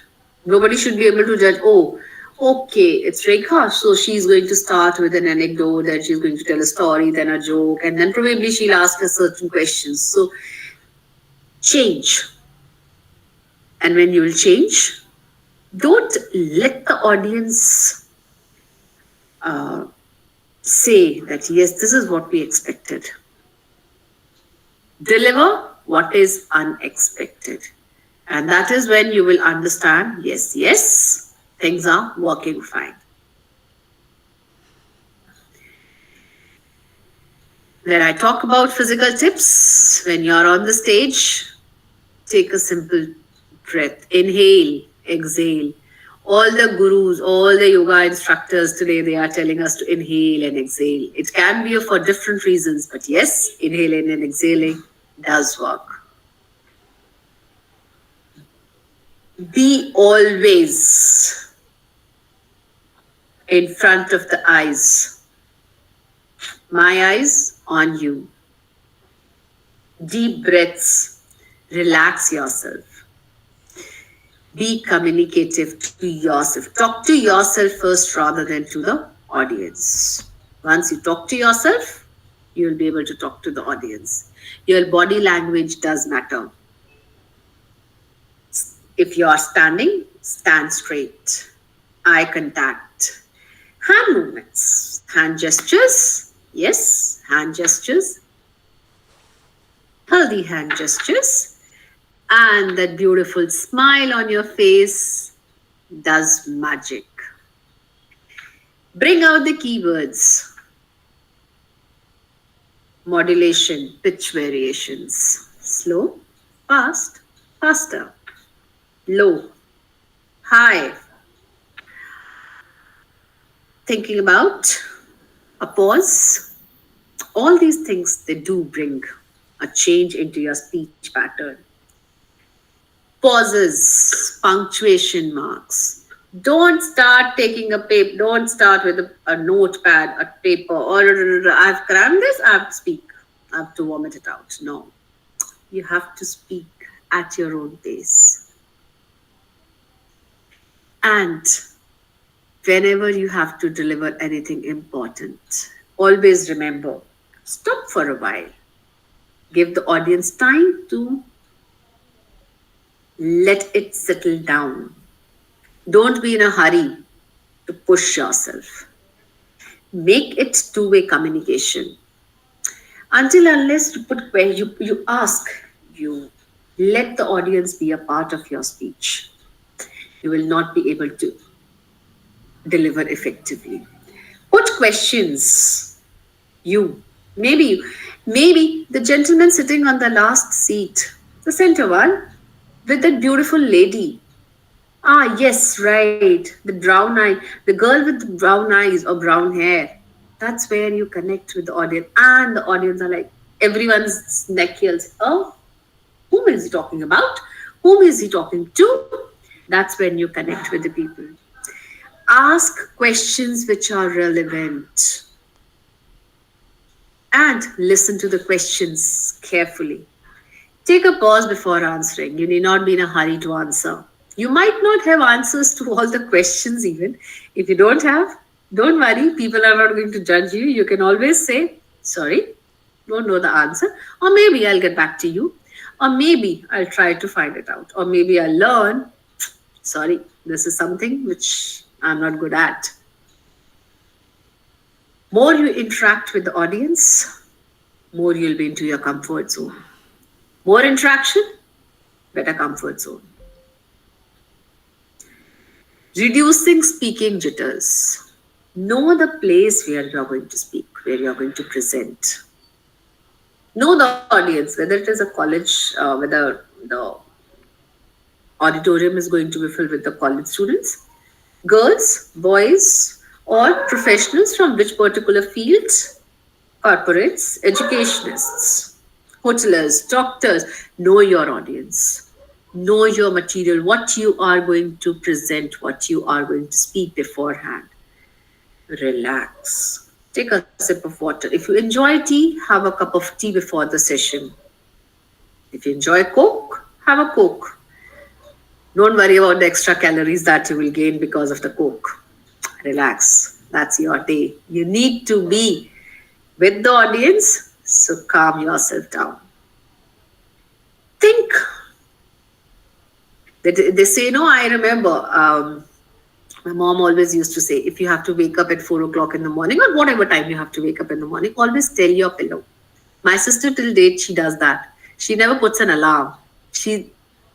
Nobody should be able to judge, oh, okay, it's Rekha, so she's going to start with an anecdote, then she's going to tell a story, then a joke, and then probably she'll ask us certain questions. So change. And when you will change, don't let the audience uh, say that, yes, this is what we expected. Deliver what is unexpected. And that is when you will understand, yes, things are working fine. When I talk about physical tips, when you're on the stage, take a simple breath. Inhale, exhale. All the gurus, all the yoga instructors today, they are telling us to inhale and exhale. It can be for different reasons, but yes, inhaling and exhaling does work. Be always in front of the eyes. My eyes on you. Deep breaths. Relax yourself. Be communicative to yourself. Talk to yourself first rather than to the audience. Once you talk to yourself, you will be able to talk to the audience. Your body language does matter. If you are standing, stand straight. Eye contact. Hand movements. Hand gestures. Yes, hand gestures. Healthy hand gestures. And that beautiful smile on your face does magic. Bring out the keywords. Modulation, pitch variations. Slow, fast, faster. Low, high. Thinking about a pause. All these things, they do bring a change into your speech pattern. Pauses, punctuation marks. Don't start taking a paper, don't start with a notepad, a paper, or I've crammed this, I have to speak. I have to vomit it out. No. You have to speak at your own pace. And whenever you have to deliver anything important, always remember, stop for a while. Give the audience time to let it settle down. Don't be in a hurry to push yourself. Make it two-way communication. Until unless you ask, you let the audience be a part of your speech, you will not be able to deliver effectively. Put questions. Maybe the gentleman sitting on the last seat, the center one, with that beautiful lady. Ah, yes, right. The brown eye, the girl with the brown eyes or brown hair. That's where you connect with the audience. And the audience are like, everyone's neck yells, oh, whom is he talking about? Whom is he talking to? That's when you connect with the people. Ask questions which are relevant. And listen to the questions carefully. Take a pause before answering. You need not be in a hurry to answer. You might not have answers to all the questions even. If you don't have, don't worry. People are not going to judge you. You can always say, sorry, don't know the answer. Or maybe I'll get back to you. Or maybe I'll try to find it out. Or maybe I'll learn. Sorry, this is something which I'm not good at. More you interact with the audience, more you'll be into your comfort zone. More interaction, better comfort zone. Reducing speaking jitters. Know the place where you're going to speak, where you're going to present. Know the audience, whether it is a college, whether the auditorium is going to be filled with the college students, girls, boys, or professionals from which particular field, corporates, educationists, hotelers, doctors. Know your audience. Know your material, what you are going to present, what you are going to speak beforehand. Relax. Take a sip of water. If you enjoy tea, have a cup of tea before the session. If you enjoy Coke, have a Coke. Don't worry about the extra calories that you will gain because of the Coke. Relax. That's your day. You need to be with the audience, so calm yourself down. Think. They say, no, I remember my mom always used to say, if you have to wake up at 4 o'clock in the morning or whatever time you have to wake up in the morning, always tell your pillow. My sister till date, she does that. She never puts an alarm. She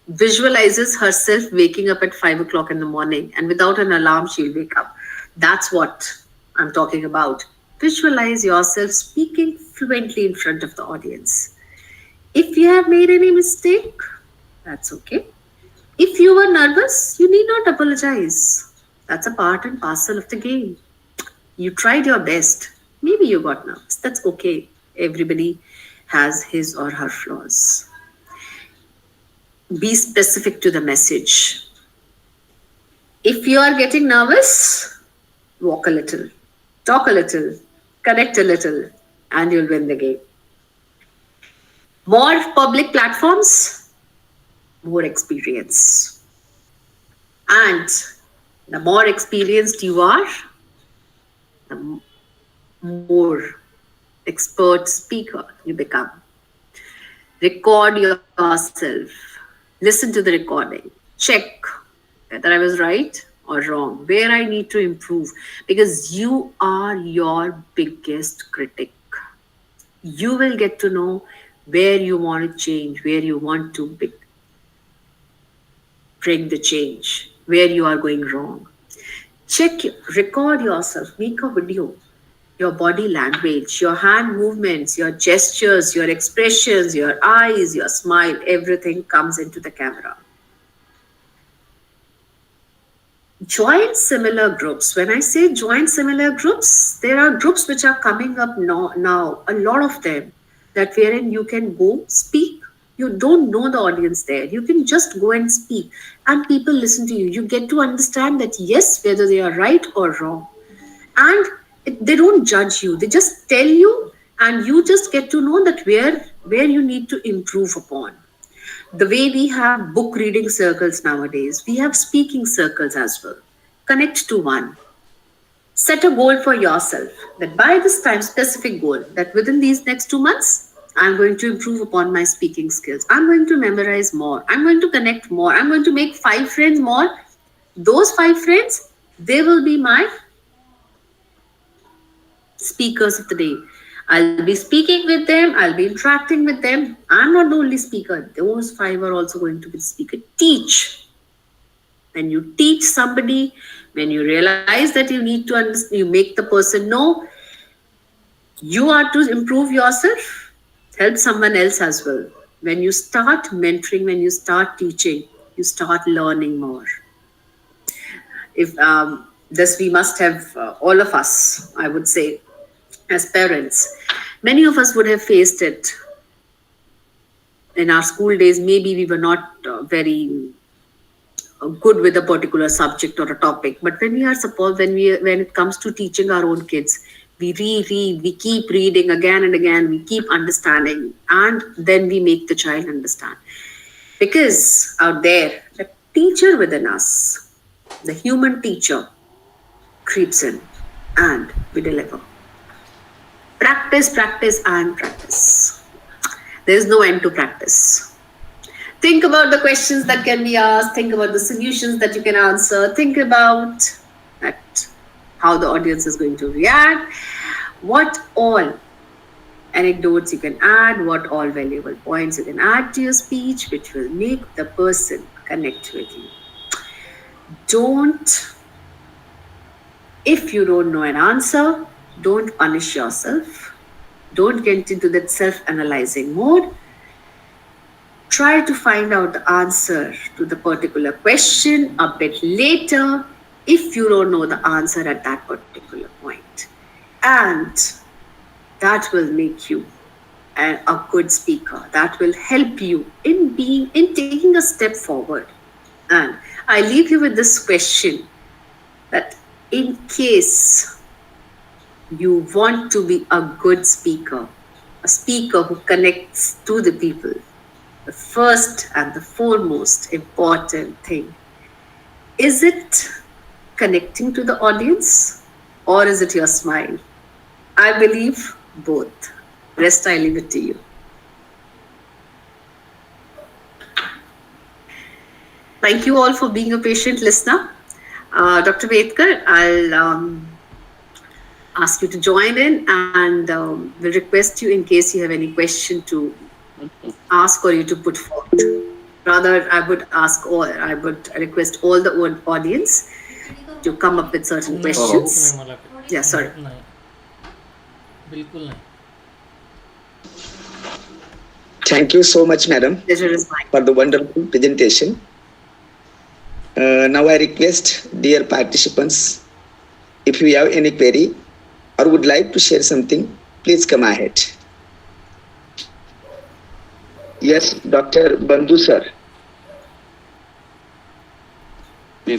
visualizes herself waking up at 5 o'clock in the morning, and without an alarm, she'll wake up. That's what I'm talking about. Visualize yourself speaking fluently in front of the audience. If you have made any mistake, that's okay. If you were nervous, you need not apologize. That's a part and parcel of the game. You tried your best. Maybe you got nervous. That's okay. Everybody has his or her flaws. Be specific to the message. If you are getting nervous, walk a little, talk a little, connect a little, and you'll win the game. More public platforms, more experience. And the more experienced you are, the more expert speaker you become. Record yourself. Listen to the recording. Check whether I was right or wrong, where I need to improve, because you are your biggest critic. You will get to know where you want to change, where you want to bring the change, where you are going wrong. Check, record yourself, make a video. Your body language, your hand movements, your gestures, your expressions, your eyes, your smile, everything comes into the camera. Join similar groups. When I say join similar groups, there are groups which are coming up now, a lot of them, that wherein you can go speak. You don't know the audience there. You can just go and speak and people listen to you. You get to understand that yes, whether they are right or wrong. And they don't judge you. They just tell you, and you just get to know that where you need to improve upon. The way we have book reading circles nowadays, we have speaking circles as well. Connect to one. Set a goal for yourself that by this time, specific goal, that within these next 2 months, I'm going to improve upon my speaking skills. I'm going to memorize more. I'm going to connect more. I'm going to make 5 friends more. Those 5 friends, they will be my speakers of the day. I'll be speaking with them. I'll be interacting with them. I'm not the only speaker. Those 5 are also going to be the speaker. Teach. When you teach somebody, when you realize that you need to understand, you make the person know, you are to improve yourself, help someone else as well. When you start mentoring, when you start teaching, you start learning more. If this we must have, all of us, I would say, as parents, many of us would have faced it in our school days. Maybe we were not very good with a particular subject or a topic, but when it comes to teaching our own kids, we reread, we keep reading again and again, we keep understanding, and then we make the child understand. Because out there, the teacher within us, the human teacher, creeps in and we deliver. Practice, practice, and practice. There is no end to practice. Think about the questions that can be asked. Think about the solutions that you can answer. Think about how the audience is going to react. What all anecdotes you can add. What all valuable points you can add to your speech, which will make the person connect with you. If you don't know an answer, don't punish yourself. Don't get into that self-analyzing mode. Try to find out the answer to the particular question a bit later if you don't know the answer at that particular point. And That will make you a good speaker. That will help you in taking a step forward. And I leave you with this question, that in case you want to be a good speaker, a speaker who connects to the people, the first and the foremost important thing, is it connecting to the audience, or is it your smile? I believe both. Rest, I leave it to you. Thank you all for being a patient listener. Dr. Vedkar, I'll ask you to join in, and will request you, in case you have any question, to ask or you to put forward. Rather, I would request all the audience to come up with certain नहीं questions. नहीं मला Yeah, sorry. नहीं बिल्कुल नहीं. Thank you so much, madam, Pleasure is mine. for the wonderful presentation. Now I request dear participants, if you have any query or would like to share something, please come ahead. Yes, Dr. Bandhu sir. Yeah,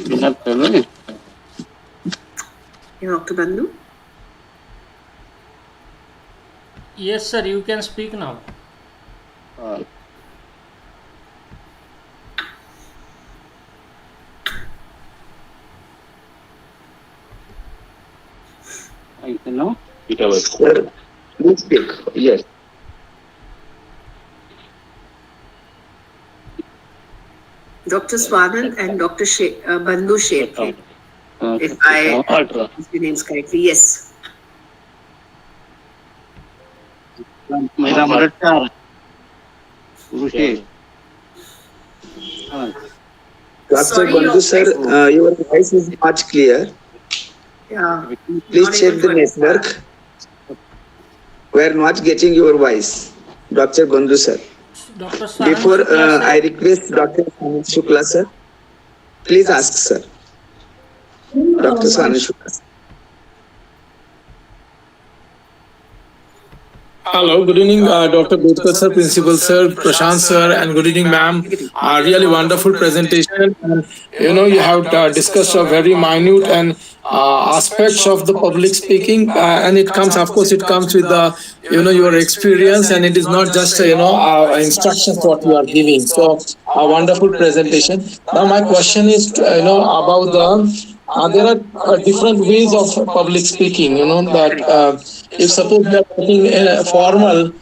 Dr. Bandhu. Yes, sir. You can speak now. Sir, please speak. Yes. Dr. Swanand and Dr. Bandhu Shetty, if I use the names correctly. Yes. Dr. Sorry, Bandhu sir, your voice is much clear. Yeah. Please Not check able the to network. We are not getting your voice, Dr. Bandhu sir. Dr. Swanand Before Shukla, sir. I request Dr. Shukla sir, please ask sir. Dr. Swanand Shukla sir. Hello, good evening, Dr. Bhutkar sir, Principal sir, Prashant sir, and good evening, ma'am. Really wonderful presentation. And, you have discussed a very minute and aspects of the public speaking, and it comes, of course, it comes with the, your experience, and it is not just, instructions what you are giving. So, a wonderful presentation. Now, my question is, about the there are different ways of public speaking, that if suppose we are talking in a formal,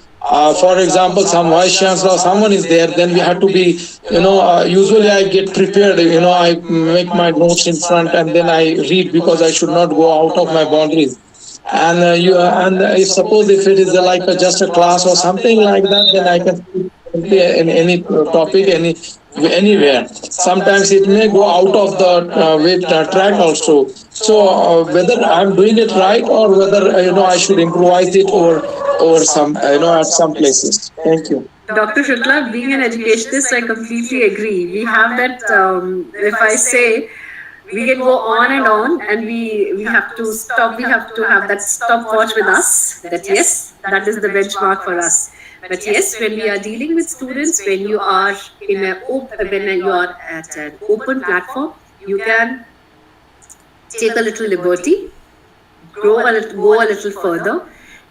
for example, some vice chancellor or someone is there, then we have to be, usually I get prepared, I make my notes in front and then I read because I should not go out of my boundaries. And if suppose if it is like just a class or something like that, then I can speak in any topic, anywhere. Sometimes it may go out of the track also. So whether I'm doing it right or whether I should improvise it or some at some places. Thank you. Dr. Shukla, being an educationist, I completely agree. We have that, if I say, we can go on, and we have to stop. We have to have that stopwatch with us. That yes, that is the benchmark for us. But yes, when we are dealing with students, when you are when you are at an open platform, you can take a little liberty, go a little further,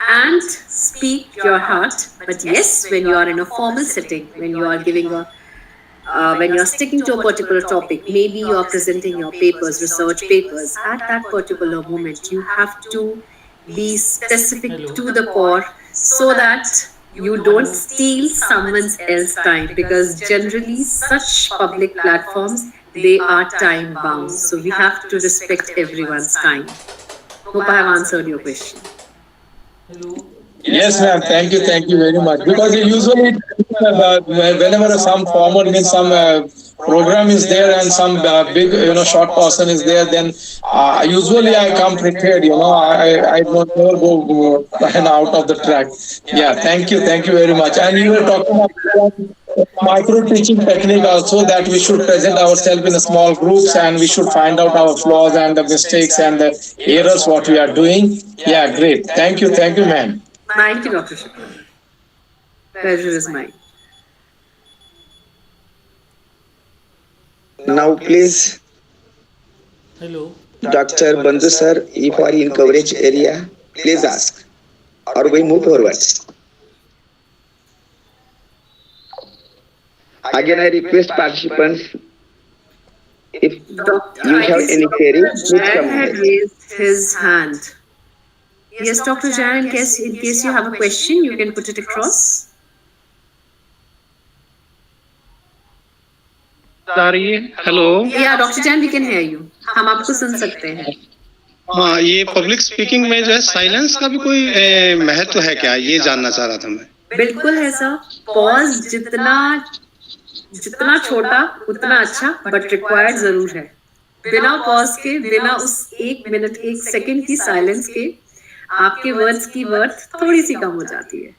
and speak your heart. But yes, when you are in a formal setting, when you are giving a when you're sticking to a particular topic, maybe you're presenting your papers, research papers, at that particular moment, you have to be specific Hello. to the core so that you don't steal someone else's time, because generally such public platforms, they are time bound. So we have to respect everyone's time. Hope I have answered your question. Hello. Yes, ma'am. Thank you very much. Because usually, whenever some formal means some program is there and some big, short person is there, then usually I come prepared. I don't never go out of the track. Yeah, thank you very much. And you were talking about micro teaching technique also, that we should present ourselves in a small groups and we should find out our flaws and the mistakes and the errors what we are doing. Yeah, great. Thank you, ma'am. Thank you, Dr. Shri. Pleasure is mine. Now, please, Hello. Dr. Bandhu sir, if you are in coverage area, please ask, or we move forward. Again, I request participants, if Doctor, you I have guess any query, Dr. please Jain come had ahead. raised his hand. Yes, Dr. Jain, in case you have a question, you can put it across. आ रही है hello Yeah, Dr. Jain, we can hear you. हम आपको सुन सकते हैं. हाँ ये public speaking में जो है साइलेंस का भी कोई महत्व है क्या ये जानना चाह रहा था मैं बिल्कुल है सर. पॉज जितना जितना छोटा उतना अच्छा, बट रिक्वायर्ड जरूर है. बिना पॉज के, बिना उस 1 मिनट 1 सेकंड की साइलेंस के, आपके वर्ड्स की वर्थ थोड़ी सी कम हो जाती है.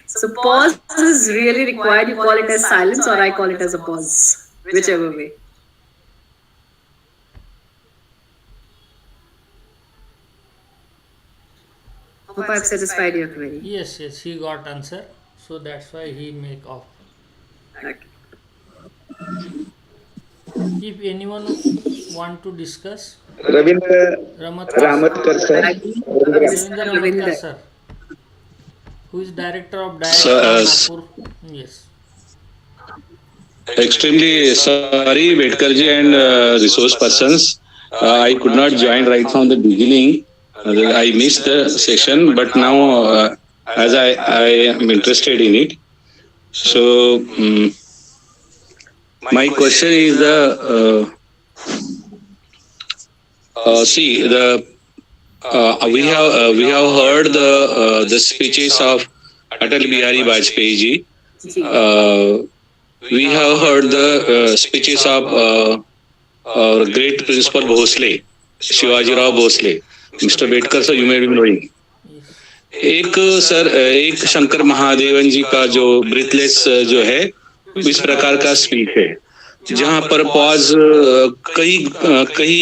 So pause is really required. You call it as silence, or I call it as a pause, whichever way. Hope I've satisfied your query. Yes, yes, he got answer. So that's why he make off. Okay. If anyone want to discuss, Ravindra Ramatkar Ramatkar sir. Ravindra Ramatkar Ravindra. sir, who is director of Diet Sir, Nagpur. Yes. extremely sorry, Bedkarji and resource persons. I could not join right from the beginning. I missed the session, but now as I am interested in it. So my question is see the we have heard the speeches of Atal Bihari Vajpayee ji. We have heard the speeches of our great principal Bhosle, Shivaji Rao Bhosle. Mr. Bedkar sir, you may be knowing. एक sir एक शंकर महादेवन जी का जो breathless जो है इस प्रकार का speech है जहाँ पर पॉज कई कई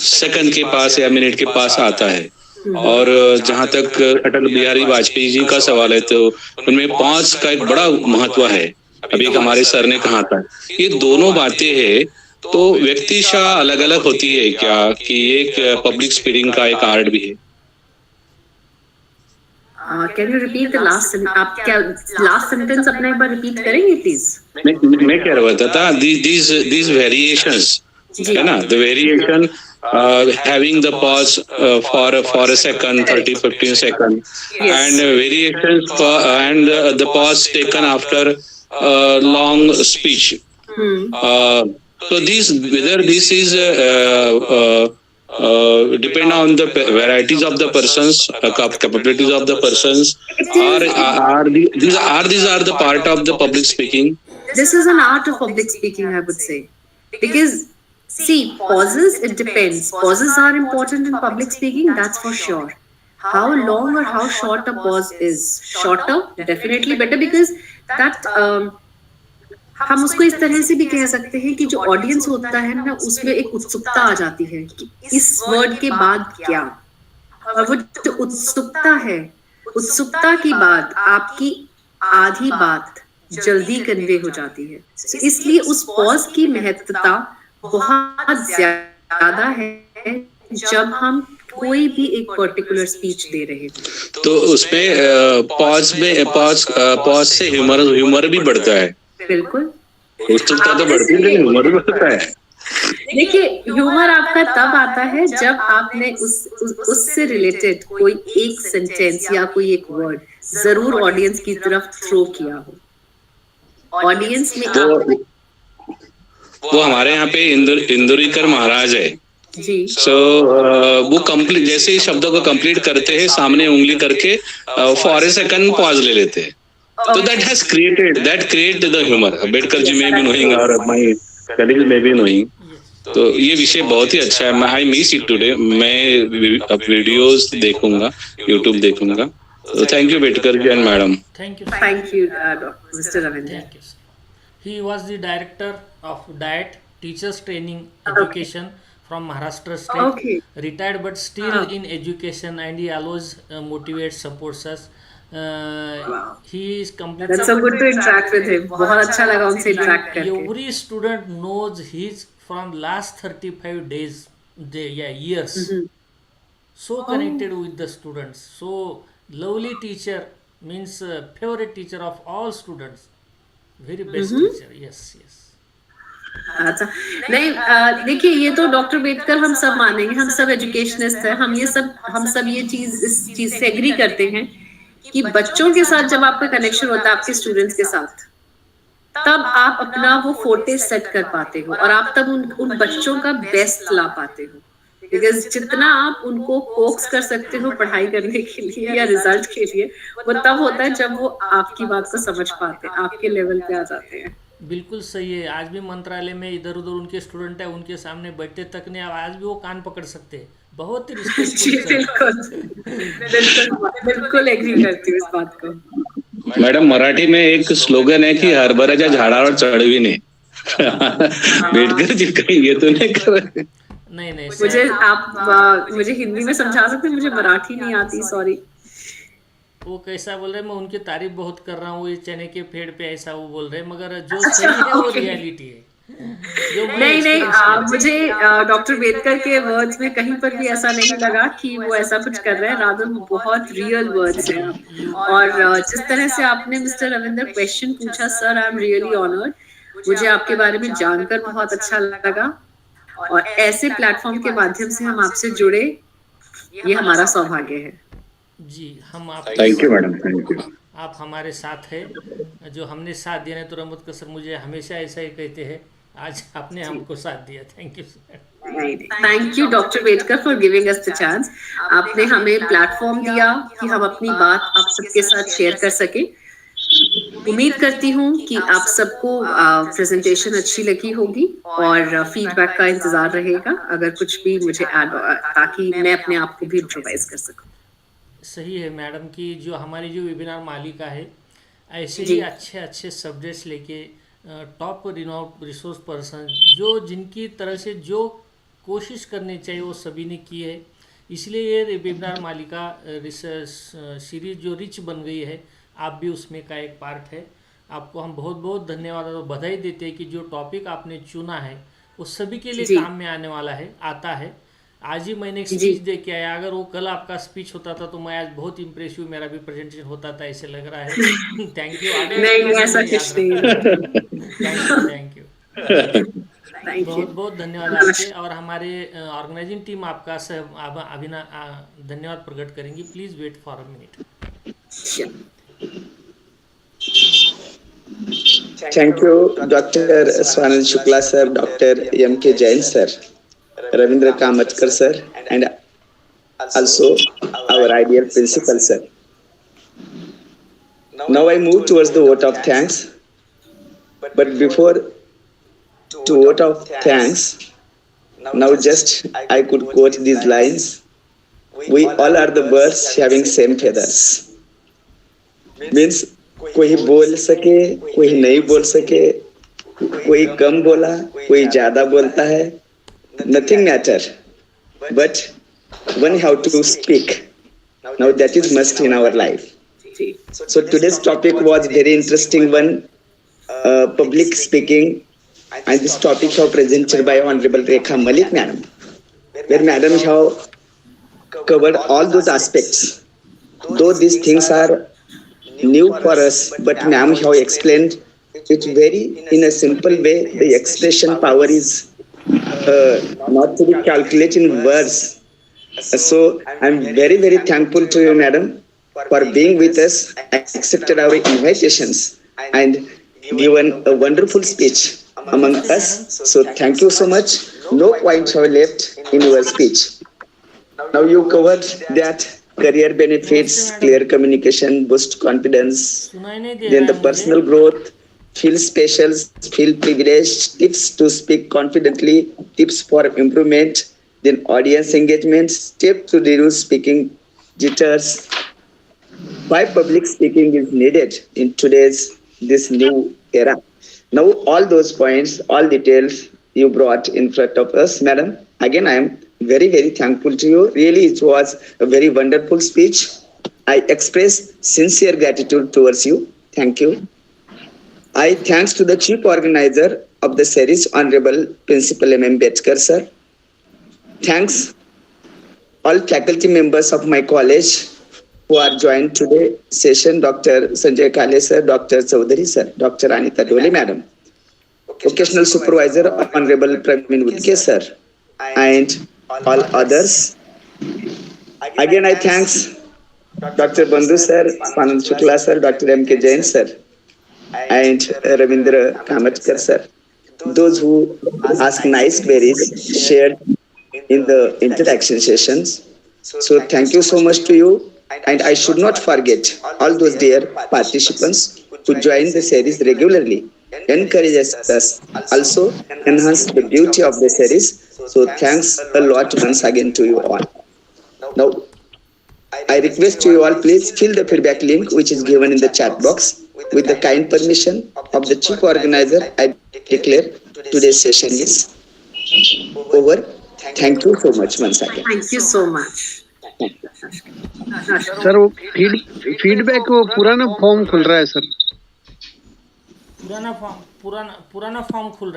सेकंड के पास या मिनट के पास आता है और जहाँ तक अटल बिहारी वाजपेयी जी का सवाल है तो उनमें पॉज का एक बड़ा महत्व है. अभी एक हमारे सर ने कहा था ये दोनों बातें हैं तो व्यक्तिशः अलग अलग होती है क्या कि एक पब्लिक स्पीकिंग का एक आर्ट भी है. Can you repeat the last sentence? आप क्या last sentence अपना एक बार repeat करेंगे please? मैं कह रहा था these variations है ना the variation having the pause for a second 30-15 seconds and variations for and the pause taken after long speech. So these whether this is depend on the varieties of the persons, capabilities of the persons, these are the part of the public speaking. This is an art of public speaking, I would say, because see, pauses, it depends. Pauses are important in public speaking, that's for sure. How long or how short a pause is, shorter definitely better, because that हम उसको इस तरह से भी कह सकते हैं कि जो ऑडियंस होता है ना उसमें एक उत्सुकता आ जाती है कि इस वर्ड के बाद क्या, और वो जो उत्सुकता है, उत्सुकता के बाद आपकी आधी बात जल्दी कन्वे हो जाती है. इसलिए उस पॉज की महत्वता बहुत ज्यादा है जब हम कोई भी एक पर्टिकुलर स्पीच दे रहे हैं. तो उसमें पॉज से ह्यूमर भी बढ़ता है. बिल्कुल, उत्सुकता तो बढ़ती है लेकिन ह्यूमर भी बढ़ता है. देखिए ह्यूमर आपका तब आता है जब आपने उससे रिलेटेड कोई एक सेंटेंस या कोई एक वर्ड जरूर ऑडियंस की तरफ थ्रो किया हो. ऑडियंस में वो हमारे यहाँ पे इंदुरीकर महाराज है जी. सो वो कंप्लीट जैसे ही शब्दों को कंप्लीट करते हैं सामने उंगली करके फॉर ए सेकंड पॉज ले लेते हैं. तो that has create the humour. Ambedkar ji में भी नोइंग और माय कलीग्स में भी नोइंग. तो ये विषय बहुत ही अच्छा है. I miss it today. मैं वीडियोस देखूंगा, यूट्यूब देखूंगा. तो thank you Bedkar ji and madam. Thank you. Thank you mister Ravindra. Thank you. He was the director of Diet Teachers Training Education from Maharashtra state, Okay. retired but still in education, and he always motivates, supports us. Wow. He is complete. That's so good to interact with him. बहुत अच्छा लगा उनसे interact करके. Every student knows he's from last 35 days, years. So connected with the students. So lovely teacher, means favorite teacher of all students. Very best teacher. Yes, yes. अच्छा नहीं देखिए ये तो डॉक्टर बेडकर हम सब मानेंगे, हम सब एजुकेशनिस्ट हैं, हम सब ये चीज इस चीज से एग्री करते हैं कि बच्चों के साथ जब आपका कनेक्शन होता है आपके स्टूडेंट्स के साथ, तब आप अपना वो फोर्टे सेट कर पाते हो और आप तब उन बच्चों का बेस्ट ला पाते हो, बिकॉज जितना आप उनको कोक्स कर सकते हो पढ़ाई करने के लिए या रिजल्ट के लिए, वो तब होता है जब वो आपकी बात को समझ पाते हैं, आपके लेवल पे आ जाते हैं. बिल्कुल सही है. आज भी मंत्रालय में इधर उधर उनके स्टूडेंट है, उनके सामने बैठते तक नहीं, आज भी वो कान पकड़ सकते हैं. बहुत ही जी रिस्पेक्टफुल. बिल्कुल एग्री करती हूँ इस बात को. मॅडम मराठी में एक स्लोगन है कि हरभऱ्याच्या झाडावर चढविणे. बेडकर जी कहीं ये तो नहीं कर रहे. नहीं मुझे आप मुझे हिंदी में समझा सकते हैं, मुझे मराठी नहीं आती, सॉरी. वो कैसा बोल रहे हैं, मैं उनकी तारीफ बहुत कर रहा हूँ, ये चने के पेड़ पे ऐसा वो बोल रहे हैं, मगर जो सही है वो रियलिटी है. नहीं मुझे डॉक्टर बेडकर के वर्ड्स में कहीं पर भी ऐसा नहीं लगा कि वो ऐसा कुछ कर रहे हैं, रादर वो बहुत रियल वर्ड्स हैं. और जिस तरह से आपने मिस्टर रविंदर क्वेश्चन पूछा, sir I am really honoured. मुझे आपके बारे में जानकर बहुत अच्छा लगा और ऐसे प्लेटफॉर्म के माध्यम से हम आपसे जुड़े, ये हमारा सौभाग्य है. जी, हम आप thank you madam, thank you. आप हमारे साथ है, जो हमने साथ दिया नहीं तो रमत सर मुझे हमेशा ऐसा ही कहते हैं, आज आपने हमको साथ दिया. Thank you sir. Thank you doctor Bedkar for giving us the chance. आपने हमें प्लेटफॉर्म दिया कि हम अपनी बात आप सबके साथ शेयर कर सके. उम्मीद करती हूँ कि आप सबको प्रेजेंटेशन अच्छी लगी होगी और फीडबैक का इंतजार रहेगा अगर कुछ भी मुझे ऐड, ताकि मैं अपने आप को भी इम्प्रोवाइज कर सकूँ. सही है मैडम की जो हमारी जो वेबिनार मालिका है, ऐसे ही अच्छे अच्छे सब्जेक्ट्स लेके टॉप रिनोड रिसोर्स पर्सन जो जिनकी तरह से जो कोशिश करनी चाहिए वो सभी ने की है. इसलिए ये वेबिनार मालिका रिसर्च सीरीज जो रिच बन गई है, आप भी उसमें का एक पार्ट है. आपको हम बहुत बहुत धन्यवाद और बधाई देते हैं कि जो टॉपिक आपने चुना है वो सभी के लिए काम में आने वाला है, आता है. आज ही मैंने एक स्पीच दे के आया, अगर वो कल आपका स्पीच होता था तो मैं आज बहुत इम्प्रेस हुई, मेरा भी प्रेजेंटेशन होता था ऐसे लग रहा है. Thank you. नहीं ऐसा कुछ नहीं. Thank you. बहुत बहुत धन्यवाद आपके और हमारे ऑर्गेनाइजिंग टीम आपका धन्यवाद प्रकट करेंगी. Please wait for a minute. Thank you, Dr. Swanand Shukla sir, Dr. M.K. Jain sir, Ravindra Kamatkar sir, and also our ideal principal sir. Now I move towards the vote of thanks. But before to vote of thanks, now just I could quote these lines. We all are the birds having same feathers. Means कोई बोल सके, कोई नहीं बोल सके, कोई कम बोला, कोई ज्यादा बोलता है, nothing matter, but one have to speak. Now that is must in our life. So today's topic was very interesting one, public speaking, and this topic was presented by Honorable Rekha Malik madam, where madam have covered all those aspects. Though these things are new for us, but ma'am have explained it very in a simple way. The expression power is not to be calculated in words. So I'm very very thankful to you madam for being with us, accepted our invitations and given a wonderful speech among us. So thank you so much. No points are left in your speech. Now you covered that career benefits, clear communication, boost confidence, then the personal growth, feel special, feel privileged, tips to speak confidently, tips for improvement, then audience engagement, step to reduce speaking jitters, why public speaking is needed in today's this new era. Now all those points, all details you brought in front of us, madam, Again, I am very, very thankful to you. Really, it was a very wonderful speech. I express sincere gratitude towards you. Thank you. I thanks to the chief organizer of the series, Honorable Principal M. Ambedkar, sir. Thanks all faculty members of my college who are joined today session, Dr. Sanjay Kale, sir, Dr. Chaudhary, sir, Dr. Anita Dole, madam. Occasional supervisor, Honorable Praveen Vidya, sir, and all others. Again, I thanks Dr. Bandhu, sir, Spanand Shukla, sir, Dr. M.K. Jain, sir, and Ravindra Kamatkar, sir. Those who ask nice queries shared in the interaction sessions. So thank you so much to you. And I should not forget all those dear participants who join the series regularly, encourages us, also enhance the beauty of the series. So thanks a lot once again to you all. Now, I request you all, please fill the feedback link which is given in the chat box. With the kind permission of the chief organizer, I declare today's session is over. Thank you so much once again. Thank you so much. Sir वो feedback वो पुराना form खुल रहा है sir पुराना form खुल